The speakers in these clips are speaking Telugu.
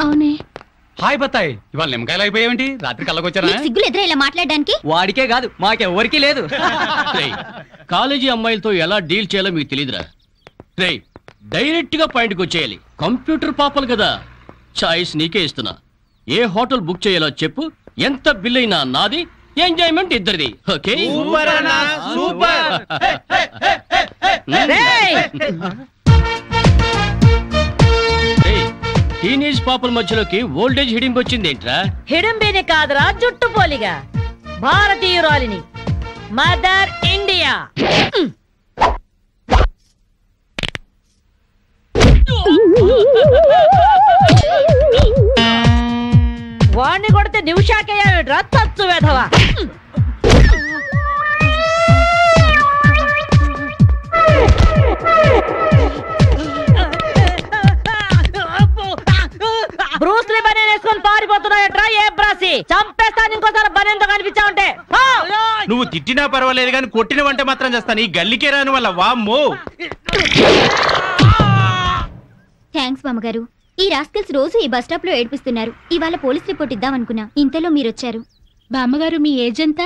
అవునే. హాయ్ బత్తాయి, ఇవాళ నిమ్మకాయలు అయిపోయావేంటి? రాత్రి కళ్ళకొచ్చారా? సిగ్గులు ఎదురా ఇలా మాట్లాడడానికి? వాడికే కాదు మాకెవ్వరికీ లేదు. కాలేజీ అమ్మాయిలతో ఎలా డీల్ చేయాలో మీకు తెలియదురా. డైరెక్ట్ గా పాయింట్కి వచ్చేయాలి. కంప్యూటర్ పాపలు కదా, చాయిస్ నీకే ఇస్తున్నా. ఏ హోటల్ బుక్ చేయాలో చెప్పు, ఎంత బిల్ అయినా నాది, ఎంజాయ్మెంట్ ఇద్దరిది. ఓకే? టీనేజ్ పాపల మధ్యలోకి ఓల్డేజ్ హిడింపు వచ్చింది ఏంట్రా? హిడింబిని కాదురా, జుట్టుపోలిగా భారతీయురాలిని, మదర్ ఇండియా. వాణ్ణి కొడితే నిమిషాకేయా తచ్చు వెధవా. బ్రూస్లీ బనేన్ వేసుకొని పారిపోతున్నాయట్రా ఏ బ్రాసి. చంపేస్తాను ఇంకోసారి బనేన్తో కనిపించావుంటే. నువ్వు తిట్టినా పర్వాలేదు కానీ కొట్టిన వంట మాత్రం చేస్తాను. ఈ గల్లికే రాను వల్ల వామ్మో. థ్యాంక్స్ బామ్మగారు. ఈ రాస్కల్స్ రోజు ఈ బస్ స్టాప్ లో ఏడిపిస్తున్నారు. ఇవాళ పోలీస్ రిపోర్ట్ ఇద్దాం అనుకున్నా, ఇంతలో మీరొచ్చారు. బామ్మగారు మీ ఏజ్ ఎంత?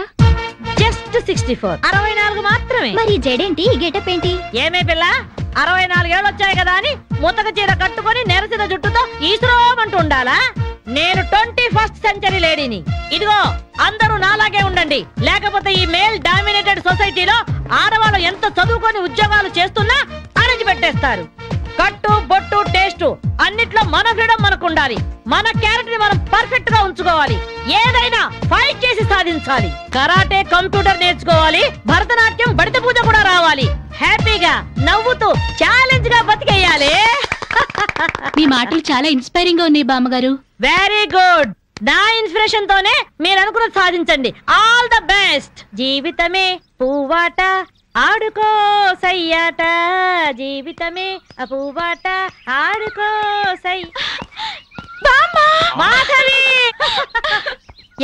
జస్ట్ 64. 64 మాత్రమే. మరి జడేంటి, ఈ గెటప్ ఏంటి? ఏమే పిల్ల, 64 ఏళ్ళు వచ్చాయి కదా అని ముతక చీర కట్టుకొని నెరసిన జుట్టుతో ఈశ్వరమంటూ ఉండాలా? నేను 21st సెంచరీ లేడీని. ఇదిగో అందరూ నాలాగే ఉండండి, లేకపోతే ఈ మేల్ డామినేటెడ్ సొసైటీలో ఆడవాళ్ళు ఎంత చదువుకొని ఉద్యోగాలు చేస్తున్నా అణిచిపెట్టేస్తారు. కట్టు బొట్టు టేస్ట్ అన్నిట్లో మన ఫ్రీడమ్ మనకు ఉండాలి. మన క్యారెక్టర్ ని మనం పర్ఫెక్ట్ గా ఉంచుకోవాలి. ఏదైనా ఫైట్ చేసి సాధించాలి. కరాటే, కంప్యూటర్ నేర్చుకోవాలి. భరతనాట్యం, బడిత పూజ కూడా రావాలి. హ్యాపీగా నవ్వుతూ ఛాలెంజ్ గా బతికేయాలి. మీ మాటలు చాలా ఇన్స్పైరింగ్ గా ఉన్నాయి బామ్మగారు. Very good. నా ఇన్స్పిరేషన్ తోనే మీరు అనుకున్నది సాధించండి. All the best. జీవితమే పువ్వాట, ఆడుకో సయ్యాట, జీవితమే పువ్వాట, ఆడుకో సై. మాధవి,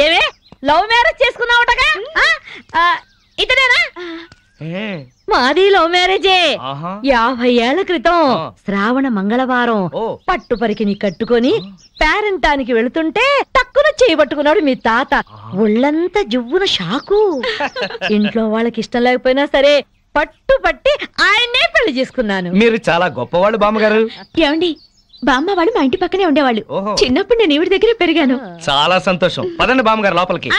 ఏవే లవ్ మ్యారేజ్ చేసుకున్నావుటగా? ఇతనేనా? మాది లవ్ మ్యారేజే. 50 ఏళ్ల క్రితం శ్రావణ మంగళవారం పట్టు పరికిని కట్టుకొని పేరంటానికి వెళుతుంటే టక్కున చేయబట్టుకున్నాడు మీ తాత. ఒళ్ళంతా జువ్వున షాకు. ఇంట్లో వాళ్ళకి ఇష్టం లేకపోయినా సరే పట్టుపట్టి ఆయన్నే పెళ్లి చేసుకున్నాను. మీరు చాలా గొప్పవాళ్ళు బామ్మగారు. ఏమండి, బామ్మ వాడు మా ఇంటి పక్కనే ఉండేవాళ్ళు. చిన్నప్పుడు నేను ఈవిడ దగ్గరే పెరిగాను. చాలా సంతోషం. పదండి బామ్మగారు లోపలికి.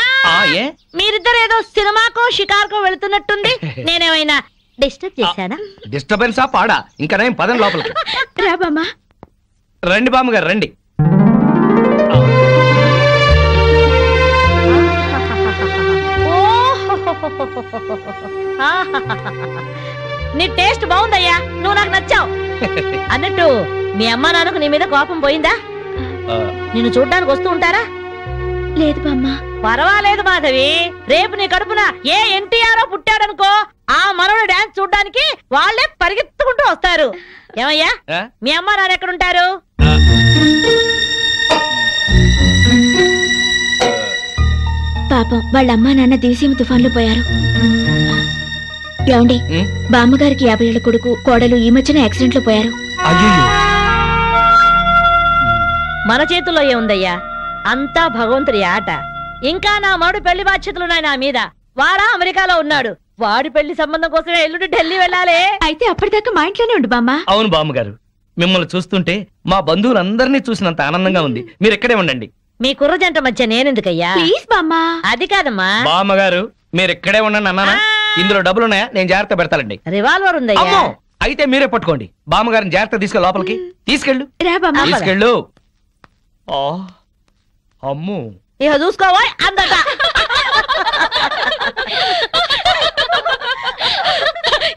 మీరిద్దరు ఏదో సినిమాకో షికార్కో వెళుతున్నట్టుంది. నేనేమైనా డిస్టర్బ్ చేశానా? డిస్టర్బెన్సా పాడా? ఇంకా నేను పదండి లోపలికి. రా బామ్మ. రండి బామ్మగారు రండి. నీ టేస్ట్ బాగుందయ్యా, నువ్వు నాకు నచ్చావు. అన్నట్టు మీ అమ్మ నాన్నకు నీ మీద కోపం పోయిందా? నిన్ను చూడ్డానికి వస్తూ ఉంటారా? లేదు బామ్మ. పర్వాలేదు మాధవి, రేపు నీ కడుపున ఏ ఎన్టీఆర్ పుట్టాడనుకో, ఆ మనవడు డాన్స్ చూడ్డానికి వాళ్లే పరిగెత్తుకుంటూ వస్తారు. ఏమయ్యా, మీ అమ్మ నాన్న ఎక్కడుంటారు? పాపం వాళ్ళ అమ్మా నాన్న దివిసీమ తుఫాన్లో పోయారు. ఏమండి, బామ్మగారికి 50 ఏళ్ల కొడుకు కోడలు ఈ మధ్యన యాక్సిడెంట్ లో పోయారు. మన చేతుల్లో ఏముందయ్యా, అంతా భగవంతుడి ఆట. ఇంకా నా మడు పెళ్లి బాధ్యతలున్నాయి నా మీద. వాడా అమెరికాలో ఉన్నాడు. వాడి పెళ్లి సంబంధం కోసమే ఎల్లుండి ఢిల్లీ వెళ్ళాలి. అయితే అప్పటిదాకా మా ఇంట్లోనే ఉండు బామ్మ. అవును బామ్మగారు, మిమ్మల్ని చూస్తుంటే మా బంధువులందరినీ చూసినంత ఆనందంగా ఉంది. మీరు ఇక్కడే ఉండండి. మీ కుర్ర జంట మధ్య నేనెందుకయ్యా? ప్లీజ్ బామ్మ. అది కాదమ్మా. బామ్మగారు మీరు ఇక్కడే ఉండండి అన్నానా? ఇందులో డబ్బులున్నాయా? నేను జాగ్రత్త పెడతానండి. రివాల్వర్ ఉందయ్యా. అయితే మీరే పట్టుకోండి. బామ్మగారిని జాగ్రత్త తీసుకెళ్ళి లోపలికి తీసుకెళ్ళు. తీసుకెళ్ళు. అమ్ము, ఇక చూసుకోవా అందట.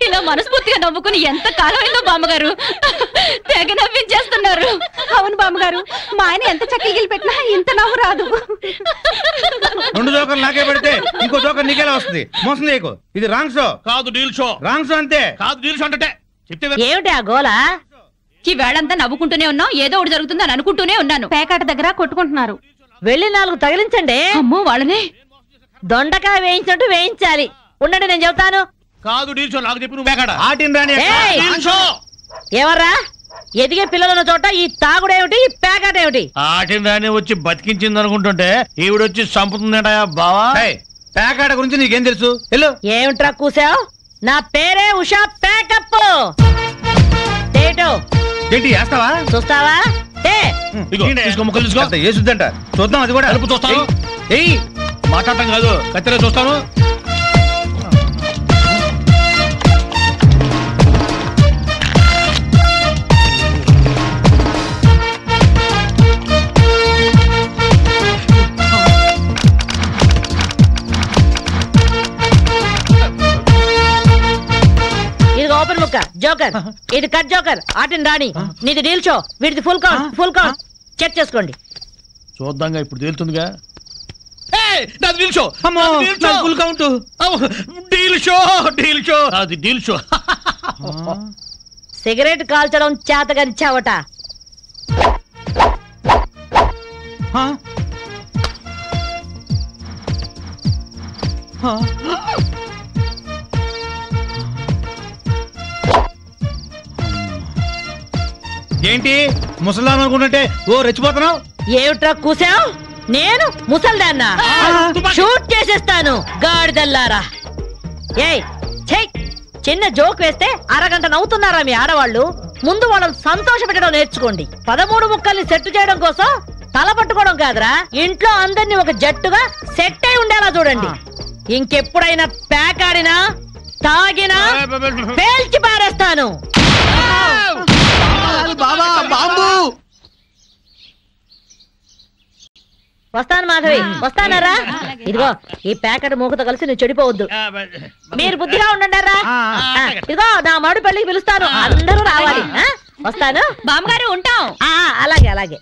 ఇలా మనస్ఫూర్తిగా నవ్వుకుని ఎంత కాలమైందో బామ్మగారు. తెగ నవ్వించేస్తున్నారు. అవును బామ్మగారు, మా ఆయన ఎంత చక్కగిలి పెట్టినా ఇంత నవ్వు రాదు. 2 జోకర్లు నాకే పెడితే ఇంకో జోకర్ నీకేలా వస్తుంది? మోసం చేయకు. ఇది రాంగ్ షో కాదు, డీల్ షో. రాంగ్ షో అంతే. కాదు, డీల్ షో అంటే ఏమిటి ఆ గోలా? ఈ వేళంతా నవ్వుకుంటూనే ఉన్నాం. ఏదో ఒకటి జరుగుతుందని అనుకుంటూనే ఉన్నాను. పేకాట దగ్గర కొట్టుకుంటున్నారు. వెళ్ళి 4 తగిలించండి. అమ్మో, వాళ్ళనే దొండకాయ వేయించినట్టు వేయించాలి. ఉండండి, నేను చెబుతాను. కాదు, డీల్ షో. నాకు చెప్పి నువ్వు బేకాడ ఆటిని రాని ఎవర్రా ఎదిగే పిల్లలున్న చోట ఈ తాగుడేమిటి ఈ పేకాటేమిటి? ఆటిని రాని వచ్చి బతికించింది అనుకుంటుంటే ఈవిడొచ్చి చంపుతుందట బావా. పేకాట గురించి నీకేం తెలుసు? వెళ్ళు. ఏమిట్రా కూసావు? నా పేరే ఉషా పేకప్. ఏంటి వేస్తావా? చూస్తావా? తీసుకో ముక్కలు తీసుకో. వేసుద్దంట చూద్దాం. అది కూడా అలుపు చూస్తాను. ఏయ్ మాట్లాడటం కాదు, కత్తిరే చూస్తాను. జోకర్, ఇది కట్ జోకర్. ఆటిని రాణి, నీది డీల్ షో, వీడిది full count. Full count check చేసుకోండి. చూద్దాంగా, ఇప్పుడు తేలుతుందిగా. Full count. Deal show. Cigarette కాల్చడం చేతగరిచావట. ఏంటి ముసలాం అనుకుంటుంటే ఓ రెచ్చిపోతున్నావు? ఏమిట్రా కూసావు? నేను ముసల్దాన్నా? షూట్ చేసేస్తాను గాడిదల్లారా. ఏయ్ ఛై, చిన్న జోక్ వేస్తే అరగంట నవ్వుతున్నారా మీ ఆడవాళ్ళు? ముందు వాళ్ళని సంతోష పెట్టడం నేర్చుకోండి. 13 ముక్కల్ని సెట్ చేయడం కోసం తల పట్టుకోవడం కాదురా, ఇంట్లో అందరినీ ఒక జట్టుగా సెట్ అయి ఉండేలా చూడండి. ఇంకెప్పుడైనా ప్యాక్ ఆడినా తాగినా పేల్చి పారేస్తాను. వస్తాను మాధవి, వస్తానారా? ఇదిగో ఈ ప్యాకెట్ మూకతో కలిసి నువ్వు చెడిపోవద్దు. మీరు బుద్ధిగా ఉండండారా? ఇదిగో నా మడు పెళ్లికి పిలుస్తాను, అందరూ రావాలి. వస్తాను బామ్మగారు, ఉంటాం. అలాగే అలాగే.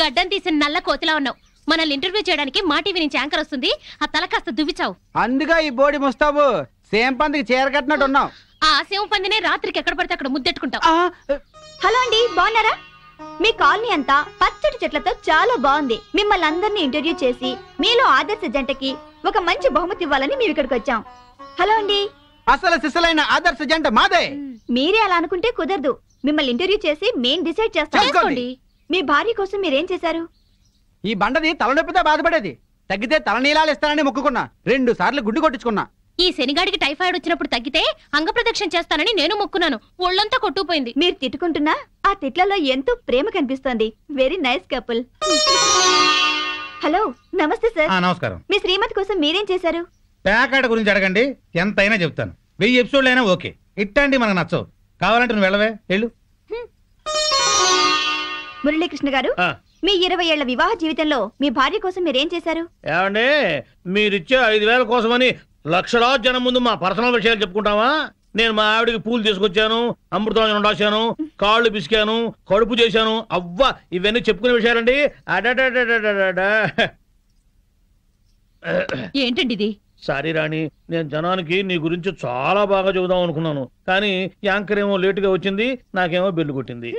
గడ్డం తీసిన నల్ల కోతిలా ఉన్నావు. మనల్ని ఇంటర్వ్యూ చేయడానికి మా టీవీ నుంచి యాంకర్ వస్తుంది. ఆ తల కాస్త దువ్విచావు. అందుగా ఈ బోడి ముస్తాబు సేమ్ పందికి చీర కట్టినట్టు ఉన్నావు. ఆ సేవ పందినే రాత్రికి ఎక్కడ పడితే అక్కడ ముద్దెట్టుకుంటావు. హలో అండి, బాగున్నారా? మీ కాలనీ అంతా పచ్చటి చెట్లతో చాలా బాగుంది. మిమ్మల్ని అందరినీ ఇంటర్వ్యూ చేసి మీలో ఆదర్శ జంటకి ఒక మంచి బహుమతి ఇవ్వాలని మేము ఇక్కడికి వచ్చాం. హలో అండి. అసలు సిసలైన ఆదర్శ జంట మాదే. మీరే అలా అనుకుంటే కుదరదు. మిమ్మల్ని ఇంటర్వ్యూ చేసి మేం డిసైడ్ చేస్తాం. మీ భార్య కోసం మీరేం చేశారు? ఈ బండది తలనొప్పితో బాధపడేది. తగ్గితే తలనీలాలు ఇస్తానని మొక్కుకున్నా. 2 సార్లు గుడ్డు కొట్టించుకున్నా. ఈ శనిగాడికి టైఫాయిడ్ వచ్చినప్పుడు తగ్గితే అంగప్రదక్షిణ చేస్తానని నేను మొక్కున్నాను. ఒళ్ళంతా కొట్టుకుపోయింది. మీరు తిట్టుకుంటున్నా ఆ తిట్లలో ఎంతో ప్రేమ కనిపిస్తోంది. Very nice couple. హలో, నమస్తే సార్. నమస్కారం. మీ శ్రీమతి కోసం మీరేం చేశారు? పేకాట గురించి అడగండి, ఎంతైనా చెప్తాను. 1000 ఎపిసోడ్లు అయినా ఓకే. ఇట్టండి మనకు నచ్చవు. కావాలంటే నువ్వు వెళ్ళవే, వెళ్ళు. మురళీకృష్ణ గారు, మీ 20 ఏళ్ల వివాహ జీవితంలో మీ భార్య కోసం మీరేం చేశారు? ఏమండి, మీరిచ్చే 5000 కోసమని లక్షలాది జనం ముందు మా పర్సనల్ విషయాలు చెప్పుకుంటావా? నేను మా ఆవిడికి పూలు తీసుకొచ్చాను, అమృతం రాశాను, కాళ్ళు పిసికాను, కడుపు చేశాను. అవ్వా, ఇవన్నీ చెప్పుకునే విషయాలండి. ఏంటండి ఇది? సారీ రాణి, నేను జనానికి నీ గురించి చాలా బాగా చెబుదాం అనుకున్నాను, కానీ యాంకర్ ఏమో లేటుగా వచ్చింది, నాకేమో బెల్లు కొట్టింది.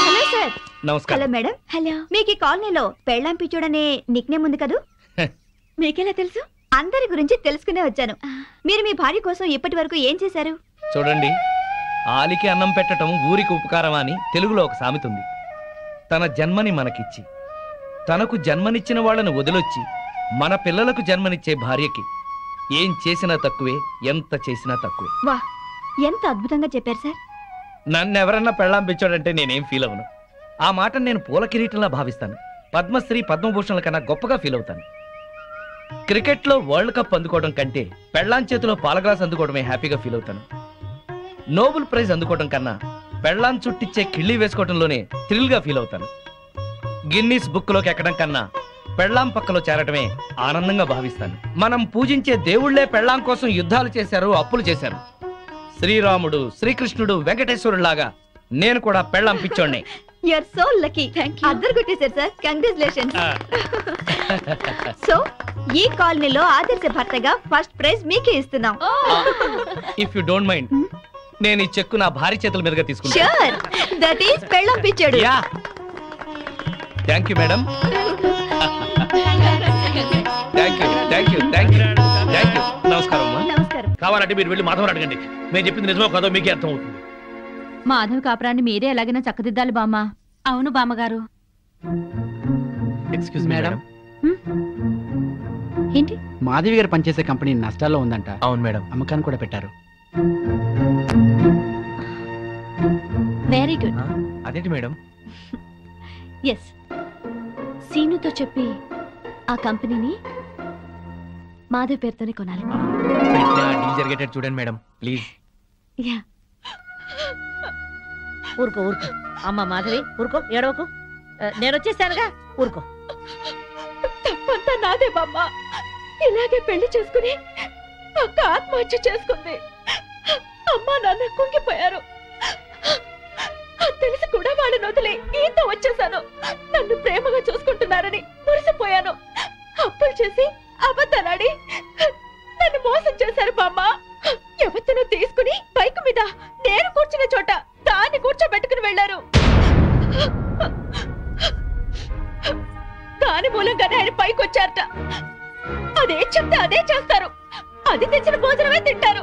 Hello sir. నమస్కారం. Hello madam. హలో. మీకు ఈ కాలనీలో పెళ్ళాం పిచ్చోడనే నిక్నేమ్ ఉంది కదూ? మీకెలా తెలుసు? అందరి గురించి తెలుసుకునే వచ్చాను. మీరు మీ భార్య కోసం ఇప్పటి వరకు ఏం చేశారు? చూడండి, ఆలికి అన్నం పెట్టడం ఊరికి ఉపకారం అని తెలుగులో ఒక సామెత ఉంది. తన జన్మని మనకిచ్చి తనకు జన్మనిచ్చిన వాళ్ళను వదిలొచ్చి మన పిల్లలకు జన్మనిచ్చే భార్యకి ఏం చేసినా తక్కువే, ఎంత చేసినా తక్కువే. వా, ఎంత అద్భుతంగా చెప్పారు సార్. నన్నెవరన్నా పెళ్ళాం పిచ్చోడంటే నేనేం ఫీల్ అవను. ఆ మాట నేను పూల కిరీటంలా భావిస్తాను. పద్మశ్రీ పద్మభూషణల కన్నా గొప్పగా ఫీల్ అవుతాను. క్రికెట్లో వరల్డ్ కప్ అందుకోవడం కంటే పెళ్ళాం చేతిలో పాల గ్లాస్ అందుకోవడమే హ్యాపీగా ఫీల్ అవుతాను. నోబెల్ ప్రైజ్ అందుకోవడం కన్నా పెళ్ళాం చుట్టిచ్చే కిళ్ళి వేసుకోవడంలోనే థ్రిల్గా ఫీల్ అవుతాను. గిన్నీస్ బుక్లోకి ఎక్కడం కన్నా పెళ్ళాం పక్కలో చేరటమే ఆనందంగా భావిస్తాను. మనం పూజించే దేవుళ్లే పెళ్ళాం కోసం యుద్ధాలు చేశారు, అప్పులు చేశారు. శ్రీరాముడు, శ్రీకృష్ణుడు, వెంకటేశ్వరులాగా నేను కూడా పెళ్ళాం పిచ్చోడ్నే. You are so lucky. అద్దరు కొట్టేశారు సార్. కంగ్రాచులేషన్స్. సో ఈ కాలనీలో ఆదర్శ భర్తగా ఫస్ట్ ప్రైజ్ మీకే ఇస్తున్నాం. ఇఫ్ యు డోంట్ మైండ్, నేను ఈ చెక్కు నా భార్య చేతుల మీదుగా తీసుకుంటాను. ష్యూర్, దట్ ఈస్ పెళ్ళాం పిచ్చోడు. Yeah, thank you madam. థాంక్యూ. నమస్కారం అమ్మా. నమస్కారం. కావాలంటే మీరు వెళ్ళి మాధవని అడగండి. నేను చెప్పింది నిజమో కాదో మీకే అర్థం అవుతుంది. మాధవ్ కాపురాన్ని మీరే ఎలాగైనా చక్కదిద్దాలి బామ్మ. అవును బామ్మగారు. Excuse madam. ఏంటి? మాధవి గారు పనిచేసే కంపెనీ నష్టాల్లో ఉందంట. అవును మేడం. అమ్మకాన్ని కూడా పెట్టారు. Very good. అదేంటి మేడం? ఎస్, సీనుతో చెప్పి ఆ కంపెనీని మాధవ్ పేరుతోనే కొనాలి. డీల్ జరిగేటట్టు చూడండి మేడం ప్లీజ్. యా. ఊరుకో ఊరుకో అమ్మ మాధవి, ఊరుకో, ఏడవకు. నేను వచ్చేసానుగా, ఊరుకో. తప్పంతా నాదే బామ్మ. ఇలాగే పెళ్లి చేసుకుని అక్క ఆత్మహత్య చేసుకుంది. అమ్మా నాన్న కుంగిపోయారు. తెలిసి కూడా వాళ్ళని వదిలి ఈత వచ్చేసాను. నన్ను ప్రేమగా చూసుకుంటున్నారని మురిసిపోయాను. అప్పులు చేసి అబద్ధాలాడి నన్ను మోసం చేశారు బామ్మ. ఎవరినో తీసుకుని బైక్ మీద నేను కూర్చున్న చోట దాన్ని కూర్చోబెట్టుకుని వెళ్లారు. దాని మూలంగానే ఆయన పైకి వచ్చారట. అదే చెప్తే అదే చేస్తారు. అది తెచ్చిన భోజనమే తింటారు.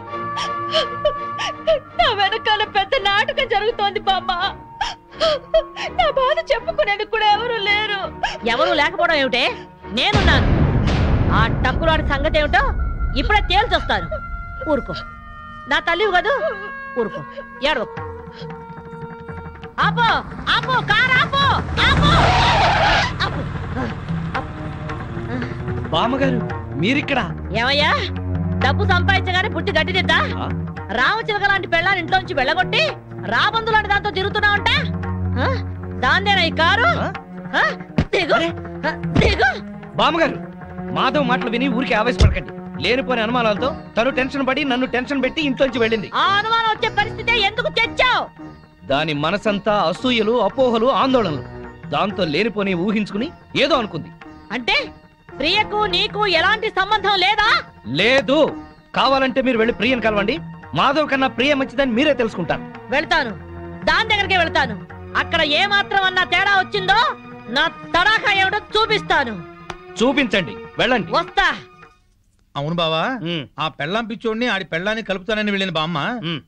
నా వెనకాల పెద్ద నాటకం జరుగుతోంది బామ్మ. నా బాధ చెప్పుకునేందుకు కూడా ఎవరు లేరు. ఎవరు లేకపోవడం ఏమిటే? నేనున్నాను. ఆ టక్కులాడి సంగతి ఏమిటో ఇప్పుడే తేల్చొస్తాను. ఊరుకో, నా తల్లివి కదూ, ఊరుకో, ఏడవకు. ఆపో ఆపో, కారు ఆపో, ఆపో, ఆపో. బామ్మగారు మీరిక్కడ? ఏమయ్యా, డబ్బు సంపాదించగానే పుట్టి గడ్డిదిద్దా? రామచిలక లాంటి పెళ్ళాన్ని ఇంట్లోంచి వెళ్ళగొట్టి రాబందు లాంటి దాంతో తిరుగుతున్నావంట. దాందేనా ఈ కారు? దిగు, దిగు. బామ్మగారు మాధవ్ మాటలు విని ఊరికి ఆవేశపడకండి. లేనిపోని అనుమానాలతో తను టెన్షన్ పడి నన్ను టెన్షన్ పెట్టి ఇంట్లోంచి వెళ్ళింది. ఆ అనుమానం వచ్చే పరిస్థితి ఎందుకు తెచ్చావు? దాని మనసంతా అసూయలు, అపోహలు, ఆందోళనలు. దాంతో లేనిపోని ఊహించుకుని ఏదో అనుకుంది. అంటే ప్రియకు నీకు ఎలాంటి సంబంధం లేదా? లేదు. కావాలంటే మీరు వెళ్ళి ప్రియని కలవండి. మాధవ్ కన్నా ప్రియ మంచిదని మీరే తెలుసుకుంటారు. వెళ్తాను, దాని దగ్గరికే వెళ్తాను. అక్కడ ఏ మాత్రం అన్నా తేడా వచ్చిందో నా తడాఖా ఏమిటో చూపిస్తాను. చూపించండి, వెళ్ళండి. వస్తా. అవును బావా, ఆ పెళ్ళాం పిచ్చోడిని ఆడి పెళ్ళాన్ని కలుపుతానని వెళ్ళిన బామ్మ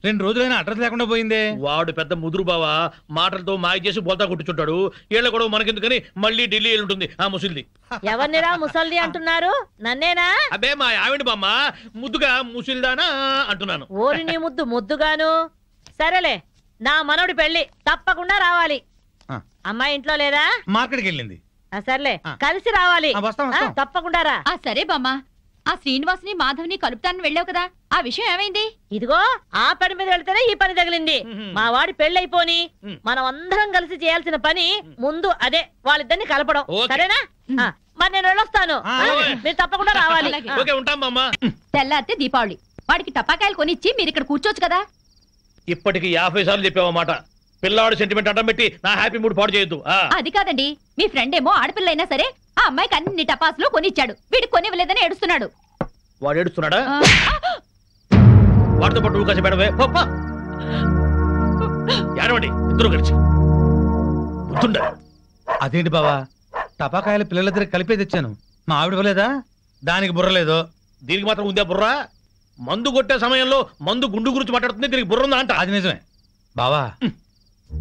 2 రోజులైనా అడ్రస్ లేకుండా పోయిందే. వాడు పెద్ద ముదురు బావా, మాటలతో మాయ చేసి బోల్తా కొట్టుచుంటాడు. ఏళ్ళ కూడా మనకెందుకని మళ్ళీ ఢిల్లీ ఉంటుంది ఆ ముసిల్ది. ఎవరినిరా ముసల్ది అంటున్నారు? నన్నేనా? అబ్బే మా ఆవిడ బామ్మ, ముద్దుగా ముసిల్దానా అంటున్నాను. ఓరి నీ ముద్దు ముద్దుగాను. సరేలే, నా మనవడి పెళ్లి తప్పకుండా రావాలి. అమ్మాయి ఇంట్లో లేదా? మార్కెట్కి వెళ్ళింది. సర్లే, కలిసి రావాలి. తప్పకుండా రా. సరే బామ్మ. ఆ శ్రీనివాసుని మాధవ్ని కలుపుతానని వెళ్ళావు కదా, ఆ విషయం ఏమైంది? ఇదిగో ఆ పని మీద వెళ్తేనే ఈ పని తగిలింది. మా వాడి పెళ్ళైపోని మనం అందరం కలిసి చేయాల్సిన పని ముందు అదే, వాళ్ళిద్దరిని కలపడం. సరేనా? మరి నేను వెళ్ళొస్తాను. మీరు తప్పకుండా రావాలి. తెల్లారితే దీపావళి. వాడికి టపాకాయలు కొనిచ్చి మీరు ఇక్కడ కూర్చోవచ్చు కదా. ఇప్పటికి 50 సార్లు చెప్పావన్నమాట. పిల్లాడు సెంటిమెంట్ అడ్డం పెట్టి నా హ్యాపీ మూడ్ పాడు చేయొద్దు. అది కాదండి, మీ ఫ్రెండ్ ఏమో ఆడపిల్లైనా సరే ఆ అమ్మాయికి అన్ని టపాసులు కొనిచ్చాడు. వీడికి కొనివ్వలేదని ఏడుస్తున్నాడు. వాడు ఏడుస్తున్నాడా? వాడితో పాటు నువ్వు కాసి పెడవే. ఏడవండి ఇద్దరు కలిసి. అదేంటి బావా, టపాకాయలు పిల్లల దగ్గర కలిపే తెచ్చాను. మా ఆవిడ ఇవ్వలేదా? దానికి బుర్రలేదు. దీనికి మాత్రం ఉందే బుర్ర? మందు కొట్టే సమయంలో మందు గుండు గురించి మాట్లాడుతుంది, దీనికి బుర్ర ఉందా అంట. అది నిజమే బావా.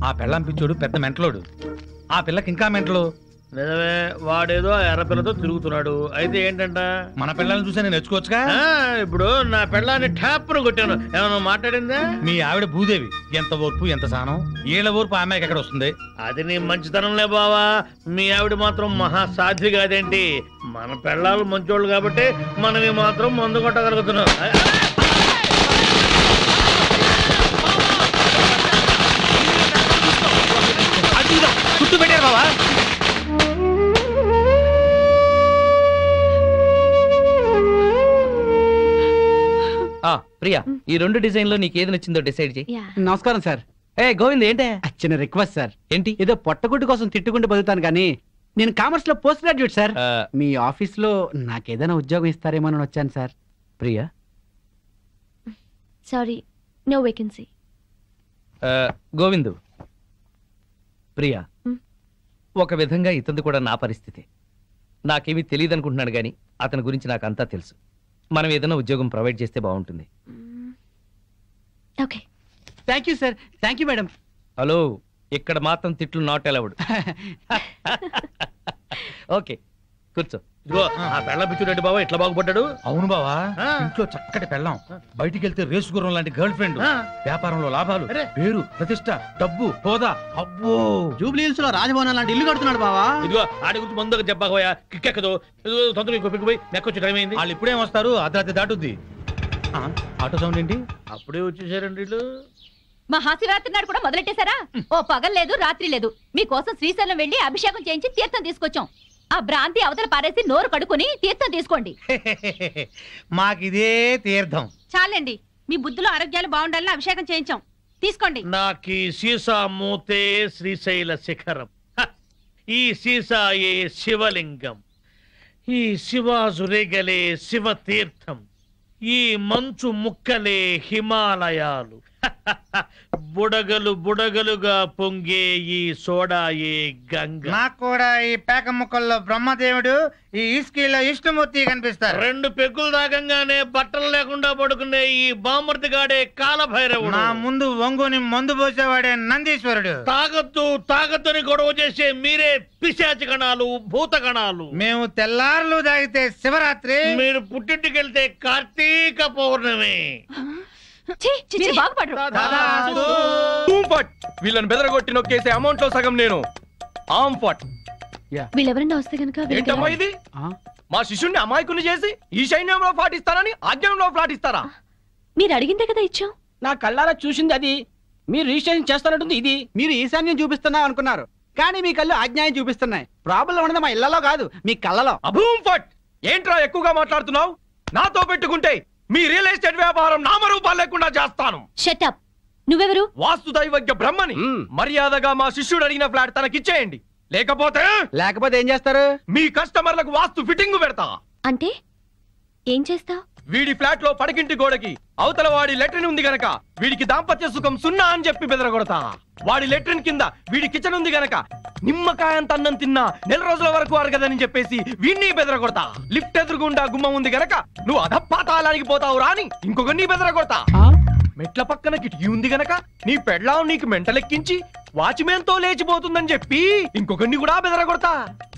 ఆ పెళ్ళాం పిచ్చోడు పెద్ద మెంటలోడు. ఆ పిల్లకి ఇంకా మెంటలు. నిజమే, వాడేదో ఎర్ర పిల్లతో తిరుగుతున్నాడు. అయితే ఏంటంట? మన పిల్లల్ని చూసి నేను నేర్చుకోవచ్చుగా. ఇప్పుడు నా పిల్లాన్ని ఠాప్ను కొట్టాను, ఏమన్నా మాట్లాడిందా? మీ ఆవిడ భూదేవి, ఎంత ఓర్పు ఎంత సహనం. ఏళ్ళ ఓర్పు ఆ అమ్మాయికి ఎక్కడ వస్తుంది? అది నీ మంచితనంలే బావా. మీ ఆవిడ మాత్రం మహాసాధ్వి కాదేంటి? మన పిల్లలు మంచోళ్ళు కాబట్టి మనవి మాత్రం మందు కొట్టగలుగుతున్నాం. చుట్టూ పెట్టారు బావా. ప్రియా, ఈ 2 డిజైన్ లో నీకు ఏది నచ్చిందో డిసైడ్ చేయి. నమస్కారం సార్. గోవింద్, ఏంటే? చిన్న రిక్వెస్ట్ సార్. ఏంటి? ఏదో పొట్టగుడ్డు కోసం తిట్టుకుంటూ బతుకుతాను కానీ నేను కామర్స్ లో పోస్ట్ గ్రాడ్యుయేట్ సార్. మీ ఆఫీస్ లో నాకేదైనా ఉద్యోగం ఇస్తారేమో వచ్చాను sir. Priya, sorry, no vacancy. Govindu, Priya, ఒక విధంగా ఇతను కూడా నా పరిస్థితి. నాకేమీ తెలియదు అనుకుంటున్నాడు కానీ అతని గురించి నాకు అంతా తెలుసు. మనం ఏదైనా ఉద్యోగం ప్రొవైడ్ చేస్తే బాగుంటుంది. Okay. Thank you sir. Thank you madam. Hello, ఇక్కడ మాత్రం తిట్లు నాట్ అలౌడ్. ఓకే, కూర్చో. ఇదిగో ఆ పెళ్ళం పిచ్చుడండి బాబా ఎట్లా బాగుపడ్డాడు. అవును బావా, ఆ. ఇంట్లో చక్కటి పెళ్ళం, బయటికి వెళ్తే రేసు గుర్రం లాంటి గర్ల్ ఫ్రెండ్, ఆ. వ్యాపారంలో లాభాలు, అరే. పేరు, ప్రతిష్ట, డబ్బు, హోదా. అబ్బో, జూబ్లీ హిల్స్ లో రాజభవనం లాంటి ఇల్లు కడుతున్నాడు బావా. ఇదిగో ఆడి గురించి ముందుగా చెప్పకపోయా కిక్కెక్కదు. తొందరగా ఇంకో పిక్కు పోయి నెక్కొచ్చి టైం అయింది. వాళ్ళు ఇప్పుడేం వస్తారు, అర్ధరాత్రి దాటుద్ది. ఆ, ఆటో సౌండ్ ఏంటి? అప్పుడే వచ్చేసారండి వీళ్ళు. మహాశివరాత్రి నాడు కూడా మొదలెట్టేశారా? ఓ పగలు లేదు రాత్రి లేదు, మీకోసం శ్రీశైలం వెళ్లి అభిషేకం చేయించి తీర్థం తీసుకొచ్చాం. ఆ భ్రాంతి అవతల పారేసి నోరు కడుకుని తీర్థం తీసుకోండి. మాకిదే తీర్థం. చాలండి, మీ బుద్ధులు ఆరోగ్యాలు బాగుండాలని అభిషేకం చేయించాం, తీసుకోండి. నాకీ సీసా మూతే శ్రీశైల శిఖరం, హ! ఈ సీసాయే శివలింగం, ఈ శివాజురేగలే శివ తీర్థం, ఈ మంచు ముక్కలే హిమాలయాలు, బుడగలు బుడగలుగా పొంగే ఈ సోడాయే గంగ. నాకు కూడా ఈ పేక ముక్కల్లో బ్రహ్మదేవుడు, ఈ ఇస్కీలో విష్ణుమూర్తి కనిపిస్తారు. 2 పెగ్గులు దాగంగానే బట్టలు లేకుండా పడుకునే ఈ బామర్తిగాడే కాలభైరవుడు. నా ముందు వంగుని మందు పోసేవాడే నందీశ్వరుడు. తాగద్దు తాగద్దని గొడవ చేసే మీరే పిశాచి గణాలు, భూత గణాలు. మేము తెల్లార్లు తాగితే శివరాత్రి, మీరు పుట్టింటికి వెళ్తే కార్తీక పౌర్ణమి. మీరు బాగుపడరు. వీళ్ళని బెదరగొట్టి నొక్కేసే అమౌంట్ లో సగం నేను. ఆమ్ ఫట్. వీళ్ళెవరన్నా వస్తే కనుక ఏంటమ్మా ఇది? మా శిష్యుణ్ణి అమాయకుని చేసి ఈ సైన్యంలో ఫ్లాట్ ఇస్తారని ఆజ్ఞంలో ఫ్లాట్ ఇస్తారా? మీరు అడిగిందే కదా ఇచ్చాం. నా కళ్ళారా చూసింది అది, మీరు రిజిస్ట్రేషన్ చేస్తానంటుంది ఇది. మీరు ఈశాన్యం చూపిస్తున్నాం అనుకున్నారు, కానీ మీ కళ్ళు ఆజ్ఞాయం చూపిస్తున్నాయి. ప్రాబ్లం ఉన్నది మా ఇళ్లలో కాదు, మీ కళ్ళలో. అభూమ్ ఫట్. ఏంట్రా ఎక్కువగా మాట్లాడుతున్నావు? నాతో పెట్టుకుంటే మీ రియల్ ఎస్టేట్ వ్యాపారం నామరూపాలు లేకుండా చేస్తాను. షటప్. నువ్వెవరు? వాస్తు దైవజ్ఞ బ్రహ్మని. మర్యాదగా మా శిష్యుడు అడిగిన ఫ్లాట్ తనకిచ్చేయండి, లేకపోతే ఏం చేస్తారు? మీ కస్టమర్లకు వాస్తు ఫిట్టింగ్ పెడతా. అంటే ఏం చేస్తావ్? వీడి ఫ్లాట్ లో పడకింటి గోడకి అవతల వాడి లెట్రిన్ ఉంది గనక వీడికి దాంపత్య సుఖం 0 అని చెప్పి బెదరగొడతా. వాడి లెట్రిన్ కింద వీడి కిచెన్ ఉంది గనక నిమ్మకాయంత అన్నం తిన్నా 4 రోజుల వరకు అరగదని చెప్పేసి వీడిని బెదరగొడతా. లిఫ్ట్ ఎదురుగుండా గుమ్మం ఉంది గనక నువ్వు అధపాతాళానికి పోతావు రాని ఇంకొకరిని బెదరగొడతా. మెట్ల పక్కన కిటికీ ఉంది గనక నీ పెళ్ళాం నీకు మెంటలెక్కించి వాచ్మెన్ తో లేచిపోతుందని చెప్పి ఇంకొకరిని కూడా బెదరగొడతా.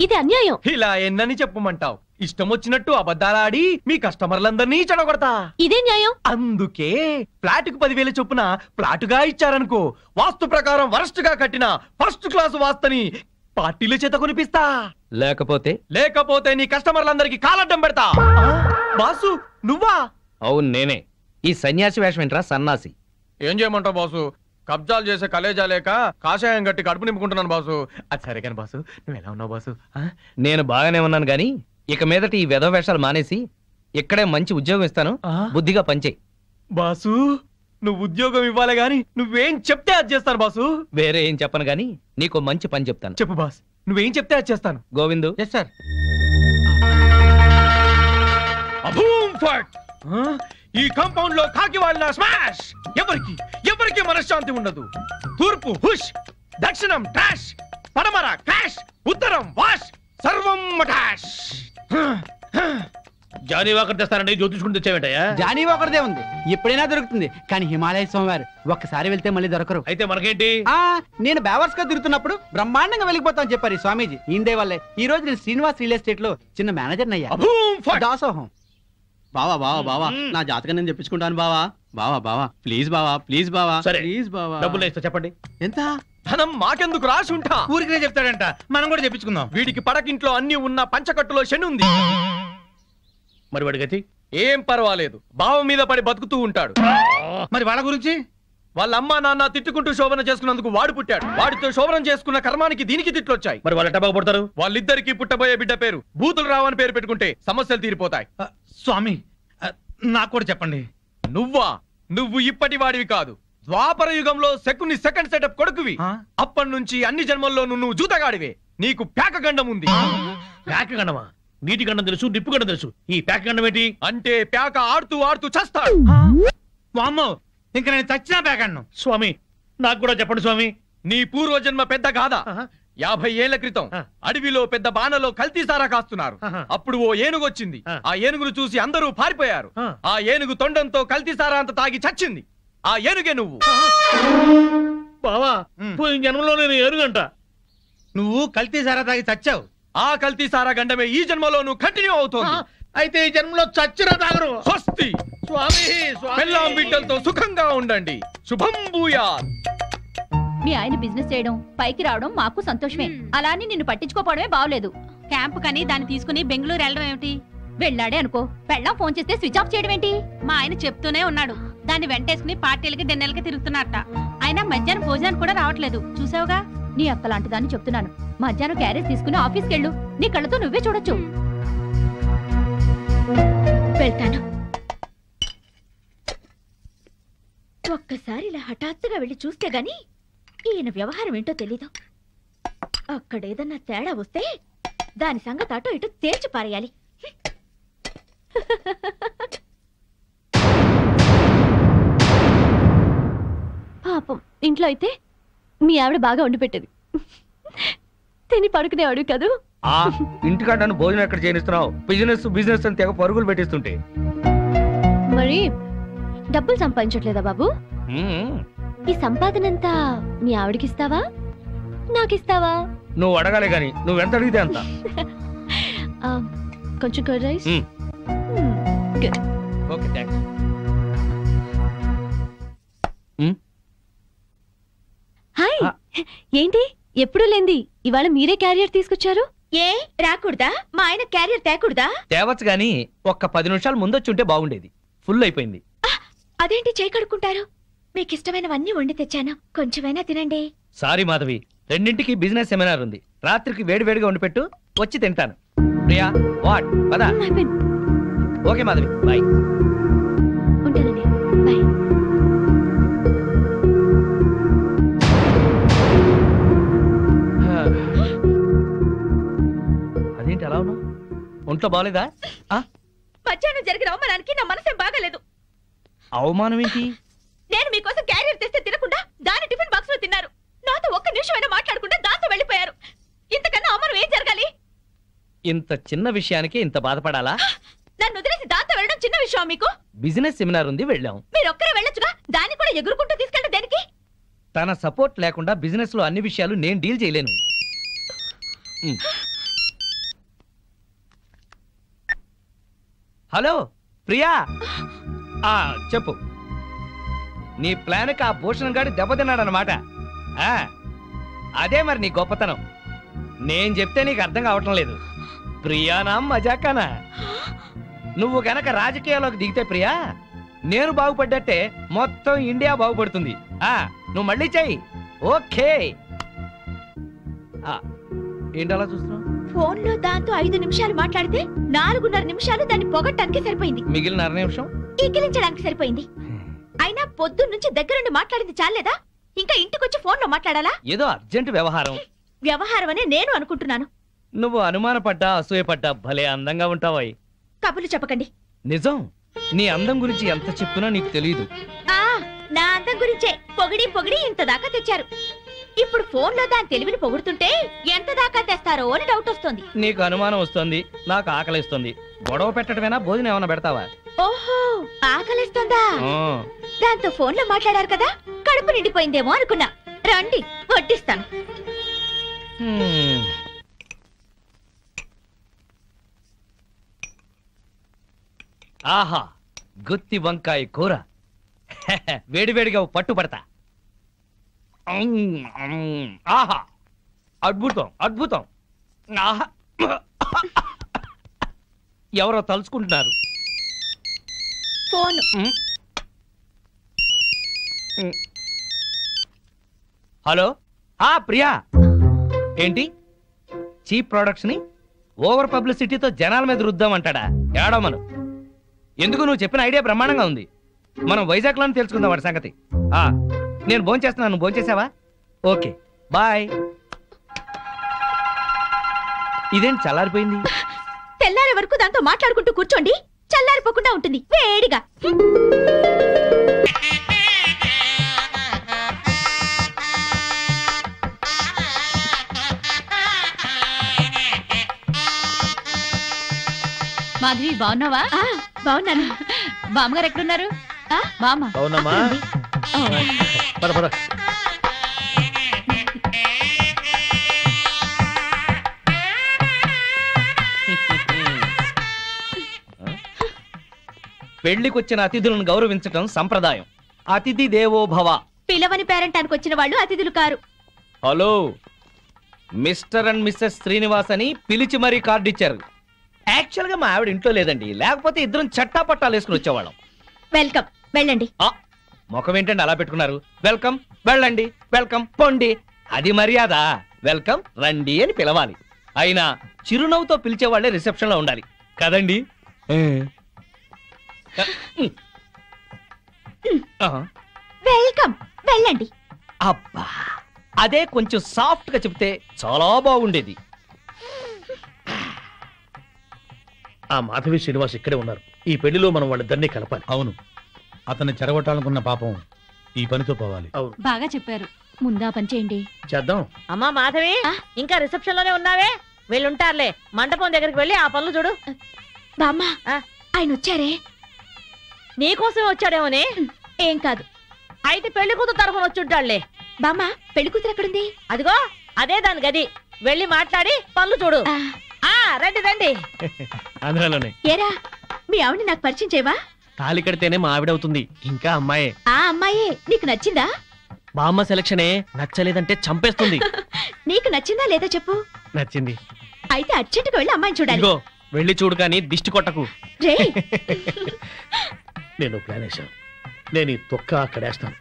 ఇది అన్యాయం. ఇలా ఎన్నని చెప్పమంటావు? ఇష్టం వచ్చినట్టు అబద్ధాలాడి మీ కస్టమర్లందరినీ చెడగొడతా. ఇదే న్యాయం. అందుకే ఫ్లాట్ కు 10,000 చొప్పున ఫ్లాటుగా ఇచ్చారనుకో, వాస్తు ప్రకారం వరస్ట్ గా కట్టిన ఫస్ట్ క్లాస్ వాస్తని పార్టీల చేత కొనిపిస్తా. లేకపోతే నీ కస్టమర్లందరికి కాలడ్డం పెడతా. బాసు నువ్వా? అవును నేనే. ఈ సన్యాసి వేషం ఏంట్రా సన్నాసి? ఏం చేయమంటావు బాసు? కబ్జాలు చేసే కలేజా లేక కాషాయం గట్టి కడుపు నింపుకుంటున్నాను బాసు. అది సరే కానీ బాసు, నువ్వు ఎలా ఉన్నావు బాసు? నేను బాగానే ఉన్నాను గాని ఇక మీదట ఈ వెధవ వేషాలు మానేసి ఇక్కడే మంచి ఉద్యోగం ఇస్తాను, బుద్ధిగా పనిచేయి. బాసు నువ్వు ఉద్యోగం ఇవ్వాలి గాని నువ్వేం చెప్తే అది చేస్తాను బాసు. వేరే ఏం చెప్పను గాని నీకు మంచి పని చెప్తాను. చెప్పు బాస్, నువ్వేం చెప్తే అది చేస్తాను. గోవిందు. Yes sir. అభూమ్ ఫట్. ఈ కాంపౌండ్ లో కాకి వాళ్ళ స్మాష్. ఎవరికి మనశ్శాంతి ఉండదు. తూర్పు హుష్, దక్షిణం ట్రాష్, పడమర క్రాష్, ఉత్తరం వాష్, సర్వం మటాష్. జానీ వాకర్ తెస్తానండి, జ్యోతిష్కుని తెచ్చావేంటయ్యా? జానీ ఒకరిదే ఉంది, ఎప్పుడైనా దొరుకుతుంది. కానీ హిమాలయ స్వామివారు ఒక్కసారి వెళ్తే మళ్ళీ దొరకరు. అయితే మనకేంటి? నేను బేవర్స్ గా తిరుగుతున్నప్పుడు బ్రహ్మాండంగా వెళ్ళిపోతాను చెప్పారు ఈ స్వామీజీ. ఈందే వల్లే ఈ రోజు నేను శ్రీనివాస్ రియల్ ఎస్టేట్ లో చిన్న మేనేజర్ అయ్యా. దాసోహం. బావా బావా బావా, నా జాతకం నేను చెప్పించుకుంటాను బావా. బావా బావా ప్లీజ్ బావా, ప్లీజ్ బావా, ప్లీజ్ బావా. డబ్బులు ఇస్తా, చెప్పండి ఎంత? ధనం మాకెందుకు రాసి ఉంటా? ఊరికే చెప్తాడంట, మనం కూడా చెప్పించుకుందాం. వీడికి పడకింట్లో అన్ని ఉన్న పంచకట్టులో శని ఉంది. మరి వాడి గతి? ఏం పర్వాలేదు, బావ మీద పడి బతుకుతూ ఉంటాడు. మరి వాళ్ళ గురించి? వాళ్ళ అమ్మా నాన్న తిట్టుకుంటూ శోభన చేసుకున్నందుకు వాడు పుట్టాడు. వాడితో శోభనం చేసుకున్న కర్మానికి దీనికి తిట్లొచ్చాయి. మరి వాళ్ళ టబాకు పడతారు. వాళ్ళిద్దరికి పుట్టబోయే బిడ్డ పేరు బూతులు రావని పేరు పెట్టుకుంటే సమస్యలు తీరిపోతాయి. స్వామి నాకు కూడా చెప్పండి. నువ్వు ఇప్పటి వాడివి కాదు. ద్వాపర యుగంలో శకుని సెకండ్ సెటప్ కొడుకువి. అప్పటి నుంచి అన్ని జన్మల్లో నువ్వు జూతగాడివే. నీకు ప్యాక గండం ఉంది. ప్యాక గండమా? నీటి గండం తెలుసు, నిప్పు గండం తెలుసు. ఈ ప్యాక గండం ఏంటి? అంటే ప్యాక ఆడుతూ ఆడుతూ చస్తాడు. వామ్మో, ఇంకా నేను చచ్చినా ప్యాకన్ను. స్వామి నాకు కూడా చెప్పండి స్వామి. నీ పూర్వజన్మ పెద్ద గాథ. 50 ఏళ్ల క్రితం అడవిలో పెద్ద బాణలో కల్తీసారా కాస్తున్నారు. అప్పుడు ఓ ఏనుగు వచ్చింది. ఆ ఏనుగును చూసి అందరూ పారిపోయారు. ఆ ఏనుగు తొండంతో కల్తీసారా అంత తాగి చచ్చింది. ఆ ఏనుగే నువ్వు. బావా పోయిన జన్మలో నేను ఏనుగంట. నువ్వు కల్తీ సారా తాగి చచ్చావు. ఆ కల్తీ సారా గండమే ఈ జన్మలో నువ్వు కంటిన్యూ అవుతోంది. అయితే ఈ జన్మలో చచ్చినా తాగరు. స్వస్తి. స్వామి పెళ్ళాం బిడ్డలతో సుఖంగా ఉండండి. శుభం భూయాత్. మీ ఆయన బిజినెస్ చేయడం పైకి రావడం మాకు సంతోషమే. అలా అని నిన్ను పట్టించుకోపోవడమే బాగలేదు. క్యాంప్ కని దాన్ని తీసుకుని బెంగళూరు వెళ్ళడం ఏమిటి? వెళ్ళాడే అనుకో, పెళ్ళాం ఫోన్ చేస్తే స్విచ్ ఆఫ్ చేయడం ఏంటి? మా ఆయన చెప్తూనే ఉన్నాడు. దాన్ని వెంటేసుకుని పార్టీలకి డిన్నర్లకి తిరుగుతున్నట్ట. ఆయన మధ్యాహ్నం భోజనానికి కూడా రావట్లేదు. చూసావుగా? నీ అక్క లాంటి దాన్ని చెప్తున్నాను. మధ్యాహ్నం క్యారేజ్ తీసుకుని ఆఫీస్కి వెళ్ళు. నీ కళ్ళతో నువ్వే చూడొచ్చు. వెళ్తాను. ఒక్కసారి ఇలా హఠాత్తుగా వెళ్ళి చూస్తే గాని ఈయన వ్యవహారం ఏంటో తెలీదు. అక్కడేదన్నా తేడా వస్తే దాని సంగతి అటో ఇటో తేల్చి పారేయాలి. పాపం ఇంట్లో అయితే మీ ఆవిడ బాగా వండి పెట్టేది. తిని పడుకునేవాడు కదూ. ఆ ఇంటికాడ నన్ను భోజనం ఎక్కడ చేయనిస్తున్నావు? బిజినెస్ బిజినెస్ అని తెగ పరుగులు పెట్టిస్తుంటే. మరి డబ్బులు సంపాదించట్లేదా బాబు? ఈ సంపాదనంతా మీ ఆవిడకిస్తావా, నాకిస్తావా? నువ్వు అడగాలే గాని నువ్వెంత అడిగితే అంత. కొంచెం curd rice. Good. Okay thanks. Hi. ఏంటి ఎప్పుడు లేంది ఇవాళ మీరే క్యారియర్ తీసుకొచ్చారు? ఏ రాకూడదా? మా ఆయన క్యారియర్ తేకూడదా? తేవచ్చు గాని ఒక్క 10 నిమిషాలు ముందొచ్చుంటే బాగుండేది. ఫుల్ అయిపోయింది. అదేంటి చేయి కడుక్కుంటారు? మీకు ఇష్టమైనవన్నీ వండి తెచ్చాను, కొంచెమైనా తినండి. సారీ మాధవి, 2ంటికి బిజినెస్ సెమినార్ ఉంది. రాత్రికి వేడివేడిగా వండి పెట్టు, వచ్చి తింటాను. ప్రియా వాట్ పదా? Okay Madhavi, bye. ఉంటానండి, బాయ్. అదేంటి అలా ఉన్నావు? ఒంట్లో బాగలేదా? మధ్యాహ్నం జరిగిన అవమానానికి నా మనసేం బాగాలేదు. అవమానం ఏంటి? నేను మీకోసం క్యారియర్ తెస్తే తినకుండా దాని టిఫిన్ బాక్స్ లో తిన్నారు. నాతో ఒక్క నిమిషమైనా మాట్లాడకుండా దాంతో వెళ్ళిపోయారు. ఇంతకన్నా అవమానం ఏం జరగాలి? ఇంత చిన్న విషయానికి ఇంత బాధపడాలా? నన్ను వదిలేసి దాంతో వెళ్ళడం చిన్న విషయం మీకు? బిజినెస్ సెమినార్ ఉంది, వెళ్ళాం. మీరు ఒక్కరే వెళ్ళొచ్చుగా, దాన్ని కూడా ఎగురుకుంటూ తీసుకెళ్ళడం దేనికి? తన సపోర్ట్ లేకుండా బిజినెస్ లో అన్ని విషయాలు నేను డీల్ చేయలేను. హలో ప్రియా, చెప్పు. నీ ప్లాన్కి ఆ భూషణ్ గాడి దెబ్బతిన్నాడనమాట. అదే మరి నీ గొప్పతనం. నేను చెప్తే నీకు అర్థం కావటం లేదు. ప్రియానా మజాకానా? నువ్వు గనక రాజకీయాల్లోకి దిగితే ప్రియా, నేను బాగుపడ్డట్టే మొత్తం ఇండియా బాగుపడుతుంది. నువ్వు మళ్ళీ చెయ్యి. ఓకే. ఏంటి అలా చూస్తున్నావు? ఫోన్ లో దాంతో 5 నిమిషాలు మాట్లాడితే 4.5 నిమిషాలు దాన్ని పొగట్టానికి సరిపోయింది. మిగిలిన 1/2 నిమిషం ఈకిలించడానికి సరిపోయింది. అయినా పొద్దున్నుంచి దగ్గరుండి మాట్లాడింది చాలేదా? ఇంకా ఇంటికొచ్చి ఫోన్ లో మాట్లాడాలా? ఏదో అర్జెంట్ వ్యవహారం. వ్యవహారం అనే నేను అనుకుంటున్నాను. నువ్వు అనుమానపడ్డా అసూయపడ్డా భలే అందంగా ఉంటావాయి. కబుర్లు చెప్పకండి. నిజం, నీ అందం గురించి ఎంత చెప్పినా నీకు తెలియదు. నా అందం గురించే పొగిడి పొగిడి ఇంత దాకా తెచ్చారు. ఇప్పుడు ఫోన్ లో దాని తెలివిని పొగుడుతుంటే ఎంత దాకా తెస్తారో అని డౌట్ వస్తుంది. నీకు అనుమానం వస్తుంది, నాకు ఆకలిస్తుంది. గొడవ పెట్టడమేనా, భోజనం ఏమైనా పెడతావా? ఓహో, ఆకలిస్తుందా? దాంతో ఫోన్ లో మాట్లాడారు కదా, కడుపు నిండిపోయిందేమో అనుకున్నా. రండి వడ్డిస్తాను. ఆహా, గుత్తి వంకాయ కూర. వేడివేడిగా పట్టుపడతా. ఆహా, అద్భుతం అద్భుతం. ఆహా, ఎవరో తలుచుకుంటున్నారు. ఫోన్. హలో, ప్రియా. ఏంటి చీప్ ప్రొడక్ట్స్ ని ఓవర్ పబ్లిసిటీతో జనాల మీద రుద్దామంటాడా? ఏడమను. ఎందుకు, నువ్వు చెప్పిన ఐడియా బ్రహ్మాండంగా ఉంది. మనం వైజాగ్ లోనే తెలుసుకుందాం వాడి సంగతి. నేను భోంచేస్తున్నాను, నువ్వు భోంచేసావా? Okay bye. ఇదేంటి చల్లారిపోయింది? తెల్లారే వరకు దాంతో మాట్లాడుకుంటూ కూర్చోండి, చల్లారిపోకుండా ఉంటుంది వేడిగా. మాధవి బాగున్నావా? బాగున్నాను. బామ్మగారు ఎక్కడున్నారు? అవునమ్మా. పద పద. పెళ్లికొచ్చిన అతిథులను గౌరవించటం సంప్రదాయం. అతిథి దేవో భవ. పిలవని పేరెంటానికి వచ్చిన వాళ్ళు అతిథులు కారు. Hello, mister and Mrs Srinivas అని పిలిచి మరీ కార్డు ఇచ్చారు. యాక్చువల్ గా మా ఆవిడ ఇంట్లో లేదండి, లేకపోతే ఇద్దరం చట్టా పట్టాలు వేసుకుని వచ్చేవాళ్ళం. వెల్కమ్, వెళ్ళండి. ముఖం ఏంటండి అలా పెట్టుకున్నారు? వెల్కమ్, వెళ్ళండి, వెల్కమ్, పొండి. అది మర్యాద. వెల్కమ్, రండి అని పిలవాలి. అయినా చిరునవ్వుతో పిలిచేవాళ్లే రిసెప్షన్ లో ఉండాలి కదండి. వెల్కమ్, వెళ్ళండి. అబ్బా, అదే కొంచెం సాఫ్ట్ గా చెప్తే చాలా బాగుండేది. ఆ మాధవి శ్రీనివాస్ ఇక్కడే ఉన్నారు. ఈ పెళ్లిలో మనం వాళ్ళిద్దరినీ కలపాలి. అవును, అతన్ని చెరగొట్టాలనుకున్న పాపం ఈ పనితో పోవాలి. అవును, బాగా చెప్పారు. ముందా పని చేయండి. చేద్దాం. అమ్మా మాధవి, ఇంకా రిసెప్షన్ లోనే ఉన్నావే? వీళ్ళుంటారులే, మండపం దగ్గరికి వెళ్ళి ఆ పనులు చూడు. బామ్మ, ఆయన వచ్చారే? నీకోసం వచ్చాడేమోనే. ఏం కాదు. అయితే పెళ్లి కూతురు తరఫున వచ్చుంటాడులే. బామ్మ, పెళ్లి కూతురు ఎక్కడుంది? అదిగో అదే దాని గది. వెళ్ళి మాట్లాడి పనులు చూడు. రండి రండి. అందులోనే ఏరా, మీ ఆవిడ నాకు పరిచయం చేయవా? తాళి కడితేనే మా ఆవిడవుతుంది. ఇంకా అమ్మాయే. ఆ అమ్మాయే నీకు నచ్చిందా? బామ్మ సెలక్షనే నచ్చలేదంటే చంపేస్తుంది. నీకు నచ్చిందా లేదా చెప్పు. నచ్చింది. అయితే అర్జెంటుగా వెళ్ళి అమ్మాయిని చూడాలి. ఇదిగో వెళ్ళి చూడు, కానీ దిష్టి కొట్టకు. నేను ప్లాన్ వేశాను. నేను ఈ తొక్క అక్కడేస్తాను.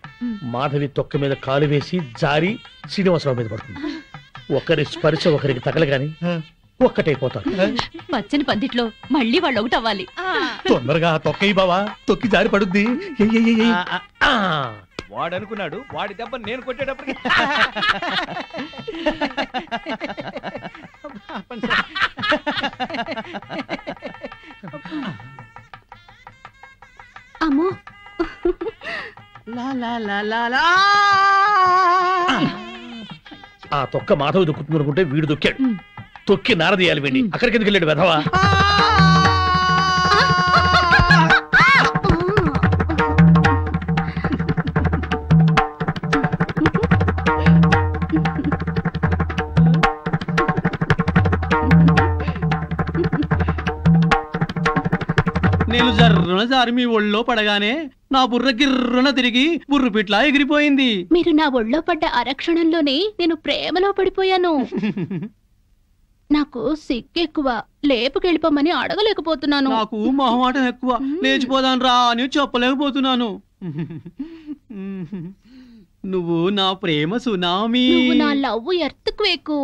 మాధవి తొక్క మీద కాలు వేసి జారి శ్రీనివాసరావు మీద పడుతుంది. ఒకరి స్పర్శ ఒకరికి తగలగాని ఒక్కటైపోతారు. పచ్చని పందిట్లో మళ్ళీ వాళ్ళు ఒకటి అవ్వాలి. తొందరగా తొక్కయి బావా, తొక్కి జారి పడుద్ది. వాడు అనుకున్నాడు, వాడి దెబ్బ నేను కొట్టేటప్పటికి అమ్మో, ఆ తొక్క మాధవి దొక్కుతుంది అనుకుంటే వీడు దొక్కాడు. తొక్కి నారదీయాలి వీడిని. అక్కడికి ఎందుకు వెళ్ళాడు వెధవా? నేను జర్రున జారి మీ ఒళ్ళో పడగానే నా బుర్ర గిర్రున తిరిగి బుర్రు పిట్లా ఎగిరిపోయింది. మీరు నా ఒళ్ళో పడ్డ అరక్షణంలోనే నేను ప్రేమలో పడిపోయాను. నాకు సిగ్గెక్కువ, లేపుకెళ్ళిపోమని అడగలేకపోతున్నాను. నాకు మొహమాటం ఎక్కువ, లేచిపోదాను రా అని చెప్పలేకపోతున్నాను. నువ్వు నా ప్రేమ సునామీ. నువ్వు నా లవ్ ఎర్త్క్వేక్.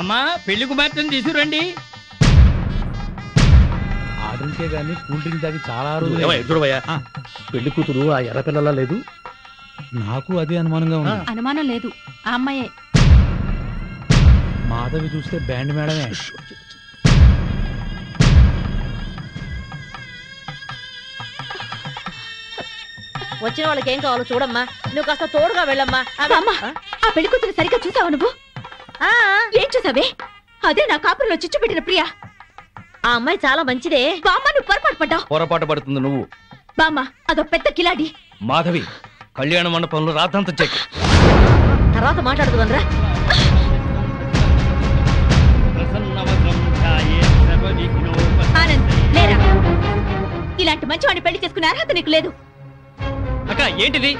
అమ్మా, పెళ్లి కుమార్తెను తీసుకురండి. ఆ డ్రింకే గానీ కూల్ డ్రింక్ తాగి చాలా ఎదురువయ్యా, పెళ్లి కూతురు ఆ ఎర్ర పిల్లలా లేదు? నాకు అదే అనుమానంగా ఉంది. అనుమానం లేదు, ఆ అమ్మాయే. మాధవి చూస్తే బ్యాండ్ మేడమే. వచ్చిన వాళ్ళకి ఏం కావాలో చూడమ్మా. నువ్వు కాస్త తోడుగా వెళ్ళమ్మా. ఆ పెళ్లి కూతురు సరిగ్గా చూసావా నువ్వు? ఏం చూసావే? అదే నా కాపురంలో చిచ్చు పెట్టిన ప్రియా. ఆ అమ్మాయి చాలా మంచిదే. బామ్మ, నువ్వు పొరపాటు పడ్డావు. పొరపాటు పడుతుంది నువ్వు. బామ్మ, అదో పెద్ద కిలాడి. మాధవి, కళ్యాణ మండపంలో రాద్దంత చెక్. తర్వాత మాట్లాడుతుందరా. ఆనంద్, లేరా. ఇలాంటి మంచి వాడిని పెళ్లి చేసుకునే అర్హత నీకు లేదు. అక్క, ఏంటిది?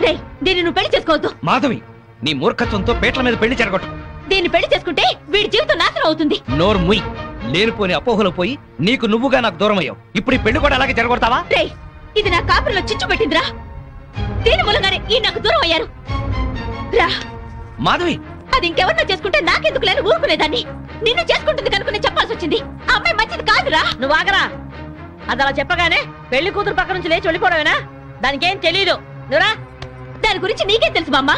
దీన్ని నువ్వు పెళ్లి చేసుకోవద్దు. మాధవి, నీ మూర్ఖత్వంతో పేట్ల మీద పెళ్లి జరగొట్టు. దీన్ని పెళ్లి చేసుకుంటే వీడి జీవితం నాశనం అవుతుంది. నోరు ముయ్. లేనిపోని అపోహలు పోయి నీకు నువ్వుగా నాకు దూరం అయ్యావు. ఇప్పుడు ఈ పెళ్లి కూడా అలాగే జరగొడతావా? ఇది నా కాపురంలో చిచ్చు పెట్టిందిరా. దీని మూలంగానే ఈ నాకు దూరం అయ్యారు. రా మాధవి, అది ఇంకెవరినో చేసుకుంటే నాకెందుకు లేని ఊరుకునేదాన్ని. నిన్ను చేసుకుంటుంది కనుక నేను చెప్పాల్సి వచ్చింది. ఆ అమ్మాయి మంచిది కాదురా. నువ్వు ఆగరా. అది అలా చెప్పగానే పెళ్లి కూతురు పక్క నుంచి లేచి వెళ్ళిపోవడమేనా? దానికేం తెలీదు. నువ్వురా. దాని గురించి నీకేం తెలుసు బామ్మ?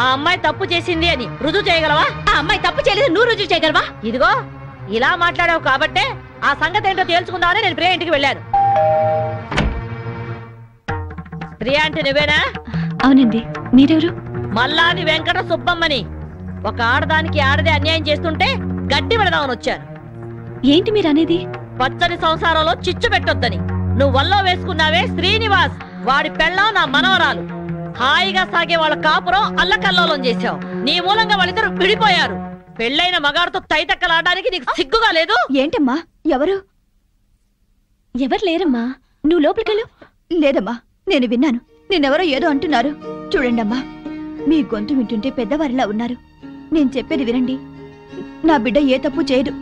ఆ అమ్మాయి తప్పు చేసింది అని రుజువు చేయగలవా? ఆ అమ్మాయి తప్పు చేయలేదు, నువ్వు రుజువు చేయగలవా? ఇదిగో ఇలా మాట్లాడావు కాబట్టే ఆ సంగతి ఏంటో తేల్చుకుందామని నేను ప్రియా ఇంటికి వెళ్ళాను. ప్రియా అంటే నువ్వేనా? అవునండి. మీరెవరు? మల్లాది వెంకట సుబ్బమ్మని. ఒక ఆడదానికి ఆడదే అన్యాయం చేస్తుంటే గడ్డి పెడదామని వచ్చాను. ఏంటి మీరు అనేది? పచ్చని సంసారంలో చిచ్చు పెట్టొద్దని. నువ్వు వల్లో వేసుకున్నావే శ్రీనివాస్, వాడి పెళ్ళం నా మనవరాలు. హాయిగా సాగే వాళ్ళ కాపురం అల్లకల్లోలం చేశావు. నీ మూలంగా వాళ్ళిద్దరు విడిపోయారు. పెళ్ళైన మగాడితో తైతక్కలాడడానికి నీకు సిగ్గుగా లేదు? ఏంటమ్మా? ఎవరు లేరమ్మా, నువ్వు లోపలికెళ్ళు. లేదమ్మా, నేను విన్నాను. నేనెవరో ఏదో అంటున్నారు. చూడండమ్మా, మీ గొంతు వింటుంటే పెద్దవారిలా ఉన్నారు. నేను చెప్పేది వినండి. నా బిడ్డ ఏ తప్పు చేయదు.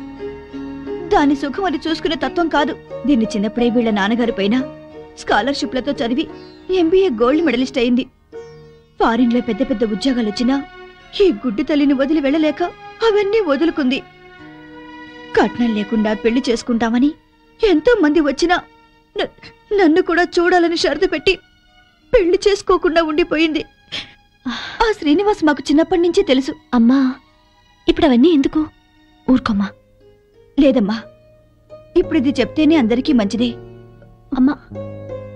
దాని సుఖం అది చూసుకునే తత్వం కాదు. దీన్ని చిన్నప్పుడే వీళ్ళ నాన్నగారు పైన స్కాలర్షిప్లతో చదివి ఎంబీఏ గోల్డ్ మెడలిస్ట్ అయింది. ఫారిన్ లో పెద్ద పెద్ద ఉద్యోగాలు వచ్చినా ఈ గుడ్డి తల్లిని వదిలి వెళ్ళలేక అవన్నీ వదులుకుంది. కట్నం లేకుండా పెళ్లి చేసుకుంటామని ఎంతో మంది వచ్చినా నన్ను కూడా చూడాలని షరతు పెట్టి పెళ్లి చేసుకోకుండా ఉండిపోయింది. ఆ శ్రీనివాస్ మాకు చిన్నప్పటి నుంచి తెలుసు. అమ్మా, ఇప్పుడు అవన్నీ ఎందుకు? ఊరుకోమ్మా. లేదమ్మా, ఇప్పుడు ఇది చెప్తేనే అందరికీ మంచిది. అమ్మా,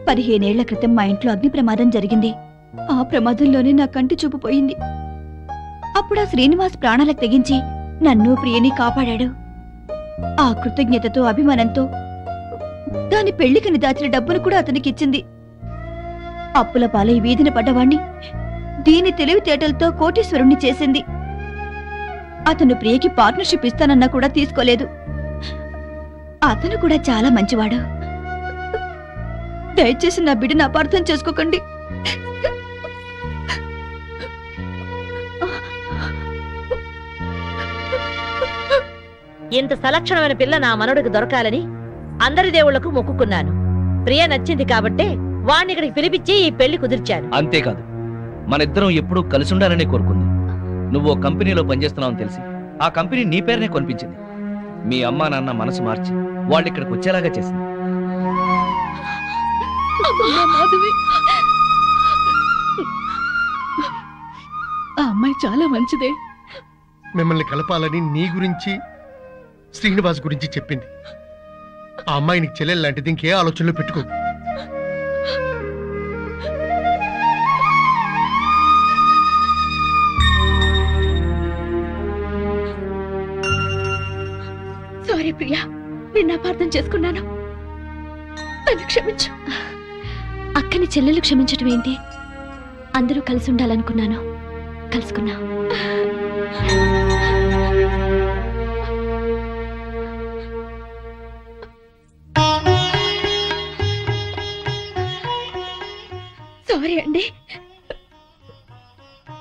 15 ఏళ్ల క్రితం మా ఇంట్లో అగ్ని ప్రమాదం జరిగింది. ఆ ప్రమాదంలోనే నా కంటి చూపు పోయింది. అప్పుడు ఆ శ్రీనివాస్ ప్రాణాలకు తెగించి నన్ను ప్రియని కాపాడాడు. ఆ కృతజ్ఞతతో అభిమానంతో దాని పెళ్లికని దాచిన డబ్బును కూడా అతనికి ఇచ్చింది. అప్పుల పాలై వీధిన పడ్డవాణ్ణి దీని తెలివితేటలతో కోటీశ్వరుణ్ణి చేసింది. అతను ప్రియకి పార్ట్నర్షిప్ ఇస్తానన్నా కూడా తీసుకోలేదు. అతను కూడా చాలా మంచివాడు. దయచేసి నా బిడ్డను అపార్థం చేసుకోకండి. ఇంత సలక్షణమైన పిల్ల నా మనవడికి దొరకాలని అందరి దేవుళ్లకు మొక్కుకున్నాను. ప్రియ నచ్చింది కాబట్టే వాణ్ణి ఇక్కడికి పిలిపించి ఈ పెళ్లి కుదిర్చాను. అంతేకాదు, మనిద్దరం ఎప్పుడూ కలిసి ఉండాలని కోరుకుంది. నువ్వు ఓ కంపెనీలో పనిచేస్తున్నావని తెలిసి ఆ కంపెనీ నీ పేరునే కొనిపించింది. మీ అమ్మా నాన్న మనసు మార్చి వాళ్ళు ఇక్కడికి వచ్చేలాగా చేసింది. ఆ అమ్మాయి చాలా మంచిదే. మిమ్మల్ని కలపాలని నీ గురించి శ్రీనివాస్ గురించి చెప్పింది. ఆ అమ్మాయి నీకు చెల్లెలు లాంటిది, ఇంకే ఆలోచనలో పెట్టుకో. సారీ ప్రియా, నిన్ను అపార్థం చేసుకున్నాను. నన్ను క్షమించు. అక్కని చెల్లెలు క్షమించటం ఏంటి? అందరూ కలిసి ఉండాలనుకున్నాను, కలుసుకున్నా. సారీ అండి,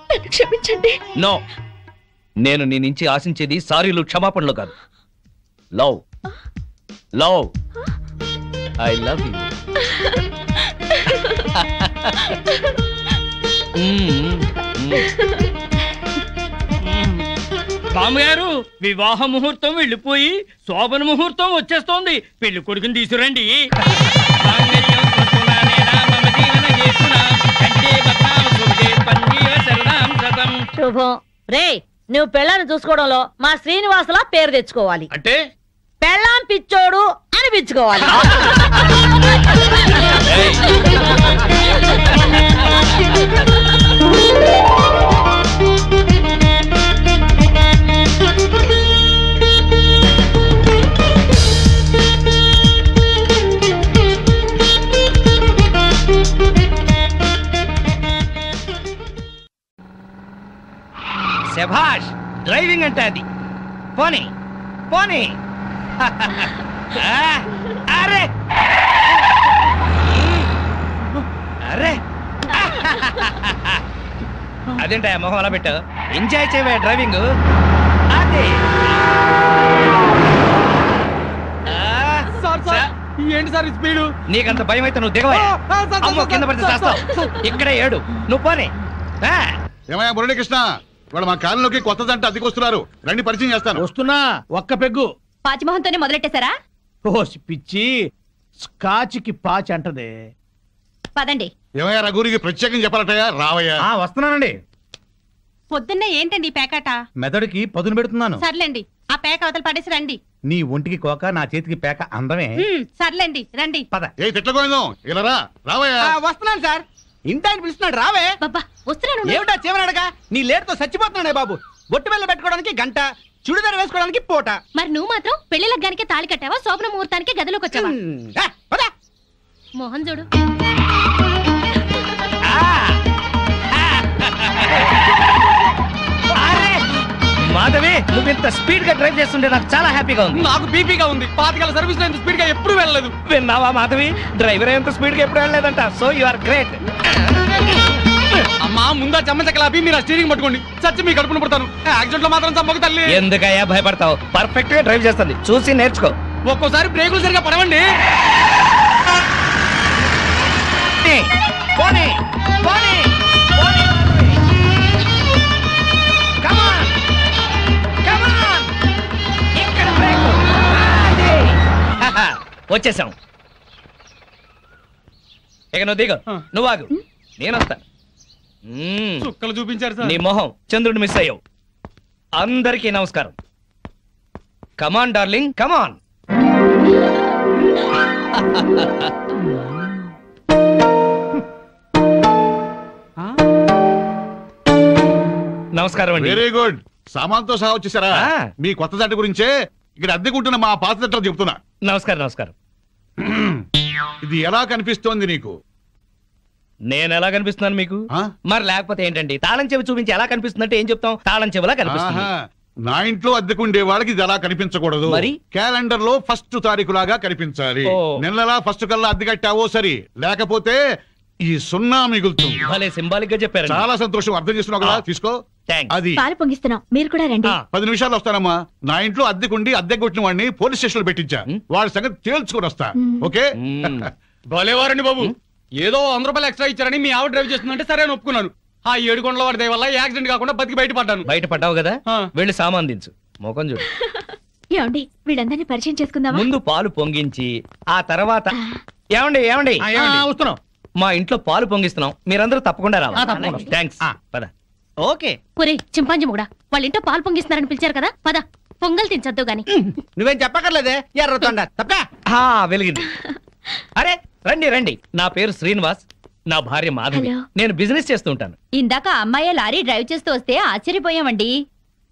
నన్ను క్షమించండి. నో, నేను నీ నుంచి ఆశించేది సారీలు క్షమాపణలు కాదు. Love love I love you. బామ్మగారు, వివాహ ముహూర్తం వెళ్ళిపోయి శోభన ముహూర్తం వచ్చేస్తోంది. పెళ్లి కొడుకుని తీసుకురండి. శుభం. రే, నువ్వు పెళ్ళాన్ని చూసుకోవడంలో మా శ్రీనివాసులా పేరు తెచ్చుకోవాలి. అంటే పెళ్ళాం పిచ్చోడు అనిపించుకోవాలి. శభాష్, డ్రైవింగ్ అంటే అది. పోనీ పోనీ. అరే అరే, అదేంటా మొహం అలా పెట్టావు? ఎంజాయ్ చేయవా డ్రైవింగ్. అదే ఏంటి సార్ స్పీడు? నీకంత భయం అయితే నువ్వు దిగవా. అమ్మో, కింద పడితే చేస్తావు. ఇక్కడే ఏడు, నువ్వు పోనీ. ఏమయ్యా మురళీకృష్ణ, వాడు మా కాలంలోకి కొత్త జంట అద్దెకొస్తున్నారు, రండి పరిచయం చేస్తాను. వస్తున్నా, ఒక్క పెగ్గు. పాచిమోహంతోనే మొదలెట్టేశారా? ఓసి పిచ్చి, స్కాచ్కి పాచి అంటదే. పదండి. ఏమయ్యా రఘురికి ప్రత్యేకం చెప్పాలటయ్యా, రావయ్యా. వస్తున్నానండి. పొద్దున్నే ఏంటండి పేకాట? మెదడుకి పదును పెడుతున్నాను. సర్లేండి, ఆ పేక అవతల పడేసి రండి. నీ ఒంటికి కోక, నా చేతికి పేక అందమే. సర్లేండి, రండి. పద. ఏ తిట్లకోయిందాం, ఇలా రా, రావయ్యా. వస్తున్నాను సార్. ఇంటి ఆయన పిలుస్తున్నాడు, రావే. వస్తున్నాను. ఏమిటా చివరడగా? నీ లేటుతో చచ్చిపోతున్నాడే బాబు. బొట్టు బెల్ల పెట్టుకోవడానికి గంట, చుడిదారు వేసుకోవడానికి పూట. మరి నువ్వు మాత్రం పెళ్లి లగ్గానికి తాళి కట్టావా, శోభన ముహూర్తానికి గదిలోకి వచ్చావా? మోహన్ చూడు. మాధవి నువ్వు ఇంత స్పీడ్ గా డ్రైవ్ చేస్తుంటే నాకు చాలా హ్యాపీగా ఉంది. నాకు బీపీగా ఉంది. పాతకాల సర్వీస్ లో ఇంత స్పీడ్ గా ఎప్పుడు వెళ్ళలేదు. విన్నావా మాధవి, డ్రైవర్ ఎంత స్పీడ్ గా ఎప్పుడు వెళ్ళలేదంట. So you are great. అమ్మా ముందా చెమ్మచక్కలాపి మీరు ఆ స్టీరింగ్ పట్టుకోండి. చచ్చి మీ కడుపును పుడతాను. యాక్సిడెంట్ లో మాత్రం చంపకు తల్లి. ఎందుకయ్యా భయపడతావు? పర్ఫెక్ట్ గా డ్రైవ్ చేస్తుంది, చూసి నేర్చుకో. ఒక్కోసారి బ్రేకులు సరిగా పడవండి. పోనీ, పోనీ, పోనీ. Come on, come on. ఇక్కడ బ్రేక్. వచ్చేసాం. ఇక నువ్వు దిగు, నువ్వు ఆగు, నేను వస్తా. చుక్కలు చూపించారు సార్. నీ మొహం చంద్రుడు మిస్ అయ్యావు. అందరికీ నమస్కారం. కమాన్ డార్లింగ్, కమాన్. నమస్కారం అండి. Very good. సామాన్తో సహా వచ్చేసారా? మీ కొత్త జంట గురించే ఇక్కడ అద్దెకుంటున్న మా పాత జంటలు చెప్తున్నా. నమస్కారం. నమస్కారం. ఇది ఎలా కనిపిస్తోంది నీకు? నేను ఎలా కనిపిస్తున్నాను మీకు? మరి లేకపోతే ఏంటండి, తాళం చెవి చూపించి ఎలా కనిపిస్తుందంటే ఏం చెప్తాం? తాళం చెవిలా కనిపిస్తుంది. నా ఇంట్లో అద్దెకుండే వాళ్ళకి ఇది ఎలా కనిపించకూడదు. మరి క్యాలెండర్ లో ఫస్ట్ తారీఖు లాగా కనిపించాలి. నెలలా ఫస్ట్ కల్లా అద్దె కట్టావో సరి, లేకపోతే ఈ సున్నా మిగులుతుంది. భలే సింబాలిక్ గా చెప్పారు. చాలా సంతోషం. అర్థం చేస్తున్నావు కదా, తీసుకో. అది పాలు పొంగిస్తున్నాం, మీరు కూడా రండి. 10 నిమిషాలు వస్తానమ్మా. నా ఇంట్లో అద్దెకుండి అద్దె కొట్టిన వాడిని పోలీస్ స్టేషన్ లో పెట్టించా. వాడి సంగతి తేల్చుకొని వస్తా. ఓకే? భలేవారండి బాబు. ఏదో 100 రూపాయలు ఎక్స్ట్రా ఇచ్చారని మీ ఆవిడ డ్రైవ్ చేస్తుందంటే సరే అని ఒప్పుకున్నాను. ఆ 7 కొండల వాడి దయ వల్ల యాక్సిడెంట్ కాకుండా బతికి బయటపడ్డాను. బయటపడ్డావు కదా, వెళ్ళి సామాన్ దించు. మోకం చూడు. ఏమండి, వీళ్ళందరినీ పరిచయం చేసుకుందామా? ముందు పాలు పొంగించి ఆ తర్వాత ఏమండి ఏమండి వస్తున్నాం. మా ఇంట్లో పాలు పొంగిస్తున్నాం, మీరందరూ తప్పకుండా రావాలి. థ్యాంక్స్. పద. ఓకే. ఒరే చింపాంజీ ముగుడా, వాళ్ళ ఇంట్లో పాలు పొంగిస్తున్నారని పిలిచారు కదా, పద పొంగల్ తినచద్దు గాని. నువ్వేం చెప్పక్కర్లేదే, ఎర్రతొండ తప్ప. వెలిగింది. అరే రండి రండి, నా పేరు శ్రీనివాస్, నా భార్య మాధవి. నేను బిజినెస్ చేస్తూ ఉంటాను. ఇందాక అమ్మాయి లారీ డ్రైవ్ చేస్తూ వస్తే ఆశ్చర్యపోయామండి.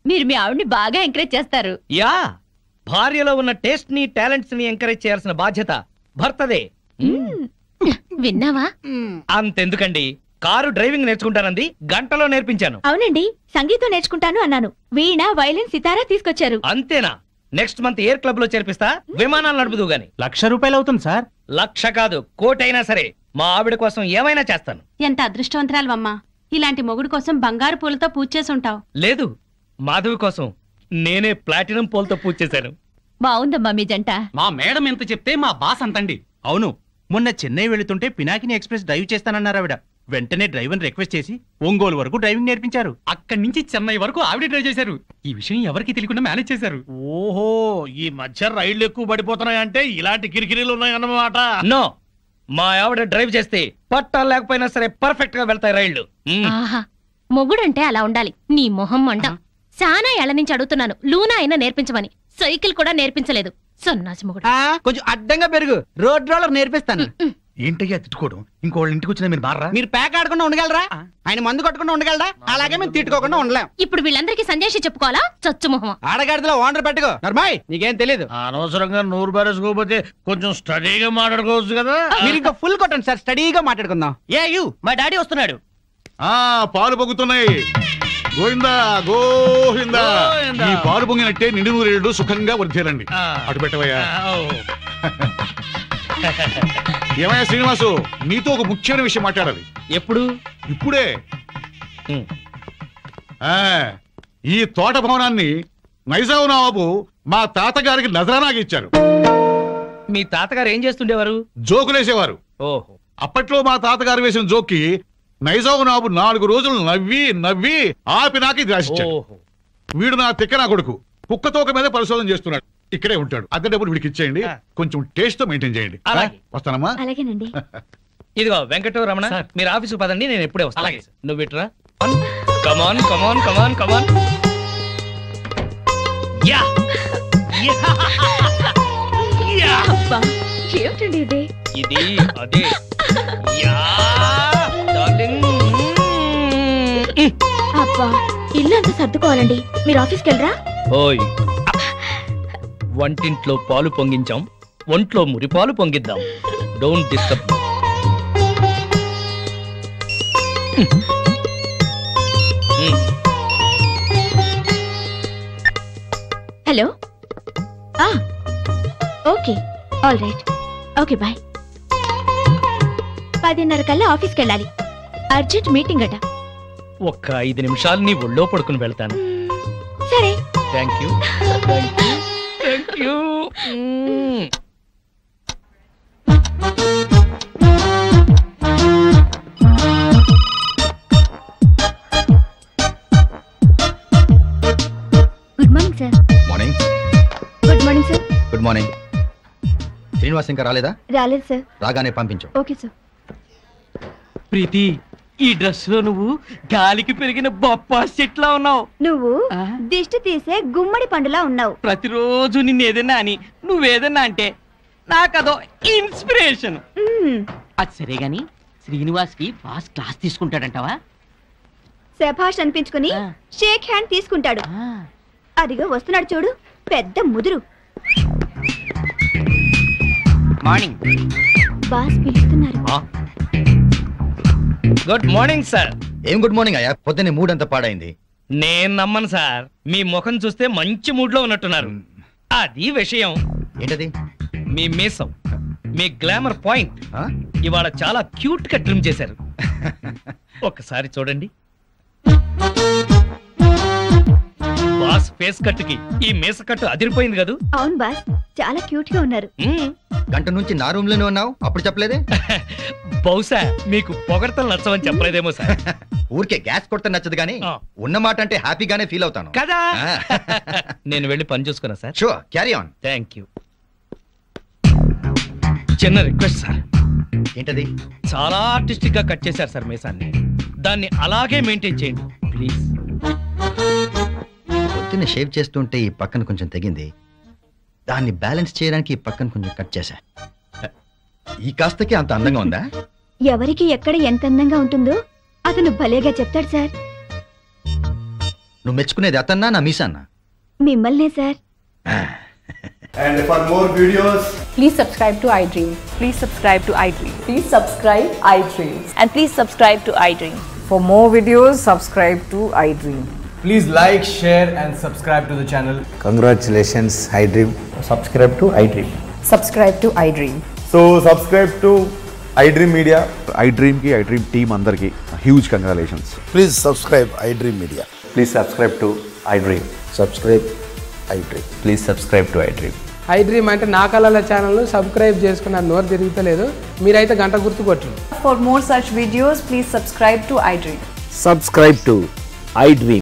మీరు మీ ఆవిడ్ని బాగా ఎంకరేజ్ చేస్తారు. యా, భార్యలో ఉన్న టేస్ట్ ని టాలెంట్స్ ని ఎంకరేజ్ చేయాల్సిన బాధ్యత భర్తదే. విన్నావా? అంతెందుకండి, కారు డ్రైవింగ్ నేర్చుకుంటానంది, గంటలో నేర్పించాను. అవునండి, సంగీతం నేర్చుకుంటాను అన్నాను. వీణ, వైలిన్, సితారా తీసుకొచ్చారు. అంతేనా? నెక్స్ట్ మంత్ ఎయిర్ క్లబ్ లో చేర్పిస్తా, విమానాలు నడుపుదు గాని. 1,00,000 రూపాయలు అవుతుంది సార్. 1,00,000 కాదు, 1,00,000 అయినా సరే మా ఆవిడ కోసం ఏమైనా చేస్తాను. ఎంత అదృష్టవంతరాలవమ్మా, ఇలాంటి మొగుడు కోసం బంగారు పూలతో పూజ చేసి ఉంటావు. లేదు, మాధవి కోసం నేనే ప్లాటినం పూలతో పూజ చేశాను. బాగుందమ్మా మీ జంట. మా మేడం ఎంత చెప్తే మా బాస్ అంతండి. అవును, మొన్న చెన్నై వెళుతుంటే పినాకిని ఎక్స్ప్రెస్ డ్రైవ్ చేస్తానన్నారు ఆవిడ. వెంటనే డ్రైవర్ రిక్వెస్ట్ చేసి ఒంగోలు వరకు డ్రైవింగ్ నేర్పించారు. అక్కడి నుంచి చెన్నై వరకు ఆవిడ డ్రైవ్ చేశారు. ఈ విషయం ఎవరికి తెలియకుండా మేనేజ్ చేశారు. ఓహో, ఈ మధ్య రైళ్లు ఎక్కువ పడిపోతున్నాయంటే ఇలాంటి కిరికిరీలు ఉన్నాయన్నమాట. నో, మా ఆవిడ డ్రైవ్ చేస్తే పట్టాలు లేకపోయినా సరే పర్ఫెక్ట్ గా వెళ్తాయి రైళ్లు. ఆహా, మొగుడంటే అలా ఉండాలి. నీ మొహం మండ. చాలా ఏళ్ల నుంచి అడుగుతున్నాను, లూనా అయినా నేర్పించమని. సైకిల్ కూడా నేర్పించలేదు. సన్నాసి మొగుడు. కొంచెం అడ్డంగా పెరుగు, రోడ్ రోలర్ నేర్పిస్తాను. ఏంటయ్యా తిట్టుకోవడం? ఇంకోళ్ళ ఇంటికి వచ్చినా మీరు మారా? మీరు ప్యాక్ ఆడకుండా ఉండగలరా? ఆయన మందు కొట్టకుండా ఉండగలరా? అలాగే మేము తిట్టుకోకుండా ఉండలేం. ఇప్పుడు వీళ్ళందరికీ సందేశం చెప్పుకోవాలా? చచ్చు మొహం. ఆడగాడిలో ఓనర్ పెట్టుకో. నర్మాయ్, నీకేం తెలీదు. అనవసరంగా నోరు బారేసుకోకపోతే కొంచెం స్టడీగా మాట్లాడుకోవచ్చు కదా. మీరు ఇంకా ఫుల్ కొట్టండి సార్, స్టడీగా మాట్లాడుకుందాం. మా డాడీ వస్తున్నాడు. పాలు పొంగుతున్నాయి. గోవిందా గోవిందా. ఈ పాలు పొంగినట్టే నిండు నూరేళ్లు సుఖంగా వర్ధేలండి. అటు పెట్టవయ్యా. ఏమయ్యా శ్రీనివాసు, నీతో ఒక ముఖ్యమైన విషయం మాట్లాడాలి. ఎప్పుడు? ఇప్పుడే. ఈ తోట భవనాన్ని నైజాం నవాబు మా తాతగారికి నజరానాకి ఇచ్చారు. మీ తాతగారు ఏం చేస్తుండేవారు? జోకులేసేవారు. ఓహో. అప్పట్లో మా తాతగారు వేసిన జోక్కి నైజాం నవాబు 4 రోజులు నవ్వి నవ్వి ఆపి నాకు ఇది రాసిచ్చాడు. వీడు నా తిక్క నా కొడుకు కుక్కతోక మీద పరిశోధన చేస్తున్నాడు. ఇక్కడే ఉంటాడు. అద్దె డబ్బులు వీడికి ఇచ్చేయండి, కొంచెం టేస్ట్ తో మెయింటైన్ చేయండి. వస్తానమ్మా. అలాగేనండి. ఇదిగో వెంకట రమణ, మీరు ఆఫీసుకు పదండి, నేను ఎప్పుడే వస్తాను. నువ్వు ఇట్రా. కమాన్ కమాన్ కమాన్ కమాన్. యా ఏమిటండి ఇది? ఇది అదే. Yeah darling. అబ్బా, ఇల్లు అంతా సర్దుకోవాలండి. మీరు ఆఫీస్కి వెళ్ళరా? ఓయ్, వంటింట్లో పాలు పొంగించాం, ఒంట్లో మురిపాలు పొంగిద్దాం. Don't disturb. Hello okay all right okay bye. 10:30 కల్లా ఆఫీస్కి వెళ్ళాలి. అర్జెంట్ మీటింగ్ అట. ఒక్క 5 నిమిషాలు నీ ఒళ్ళో పడుకుని వెళ్తాను. సరే. Thank you. Thank you. Good morning sir. Morning. Good morning sir. Good morning. Srinivas ఇంకా రాలేదా? రాలేదు సార్. రాగానే పంపించు. Okay sir. ప్రీతి, ఈ డ్రెస్ లో నువ్వు గాలికి పెరిగిన బొప్పాస్ చెట్లా ఉన్నావు. నువ్వు దిష్టి తీసే గుమ్మడి పండులా ఉన్నావు. ప్రతిరోజు నిన్ను ఏదన్నా అని నువ్వేదన్నా అంటే నాకదో ఇన్స్పిరేషన్. అది సరే గాని శ్రీనివాస్ కి బాస్ క్లాస్ తీసుకుంటాడంటావా? శభాష్ అనిపించుకుని షేక్ హ్యాండ్ తీసుకుంటాడు. అదిగో వస్తున్నాడు చూడు, పెద్ద ముదురు. మార్నింగ్. బాస్ పిలుస్తున్నారు. Good morning sir. ఏం గుడ్ మార్నింగ్ అయ్యా, పొద్దున్నే మూడ్ అంతా పాడైంది. నేను నమ్మను సార్, మీ ముఖం చూస్తే మంచి మూడ్ లో ఉన్నట్టున్నారు. అది విషయం. ఏంటది? మీ మీసం, మీ గ్లామర్ పాయింట్ ఇవాళ చాలా క్యూట్ గా ట్రిమ్ చేశారు. ఒక్కసారి చూడండి. బాస్ ఫేస్ కట్ కి ఈ మీస కట్టు అదిరిపోయింది కదా. అవును బాస్, చాలా క్యూట్ గా ఉన్నారు. గంట నుంచి నా రూమ్ లోనే ఉన్నావు, అప్పుడు చెప్పలేదే? బహుశా మీకు పొగడతలు నచ్చవని చెప్పలేదేమో సార్. ఊరికే గ్యాస్ కొడతా నచ్చదు కానీ ఉన్నమాట అంటే హ్యాపీగానే ఫీల్ అవుతాను కదా. నేను వెళ్ళి పని చూసుకున్నా sir. Sure, carry on. Thank you. చిన్న రిక్వెస్ట్ సార్. ఏంటది? చాలా ఆర్టిస్టిక్ గా కట్ చేశారు సార్ మీసాన్ని. దాన్ని అలాగే మెయింటైన్ చేయండి ప్లీజ్. పొద్దున్న షేవ్ చేస్తుంటే ఈ పక్కన కొంచెం తెగింది, దాన్ని బ్యాలెన్స్ చేయడానికి ఈ పక్కన కొంచెం కట్ చేశా. ఈ కాస్తకి అంత అందంగా ఉందా? ఎవరికి ఎక్కడ ఎంత అందంగా ఉంటుందో అతను భలేగా చెప్తాడు సార్. నువ్వు మెచ్చుకునేది అతన్నా నా మీసాన్నా? మిమ్మల్నే sir. And for more videos, please subscribe to iDream. Please subscribe to iDream. Please subscribe iDream. And please subscribe to iDream. For more videos, subscribe to iDream. please like, share and subscribe to the channel. Congratulations, iDream. Subscribe to iDream. Subscribe to iDream. So subscribe to iDream Media. iDream ki iDream team andarki huge congratulations. Please subscribe iDream Media. Please subscribe to iDream. Subscribe iDream. Please subscribe to iDream. iDream అంటే నా కళల ఛానల్ సబ్స్క్రైబ్ చేసుకున్న నోరు తిరుగుతలేదు, మీరైతే గంట గుర్తు కొట్టండి. For more such videos, please subscribe to iDream. Subscribe to iDream.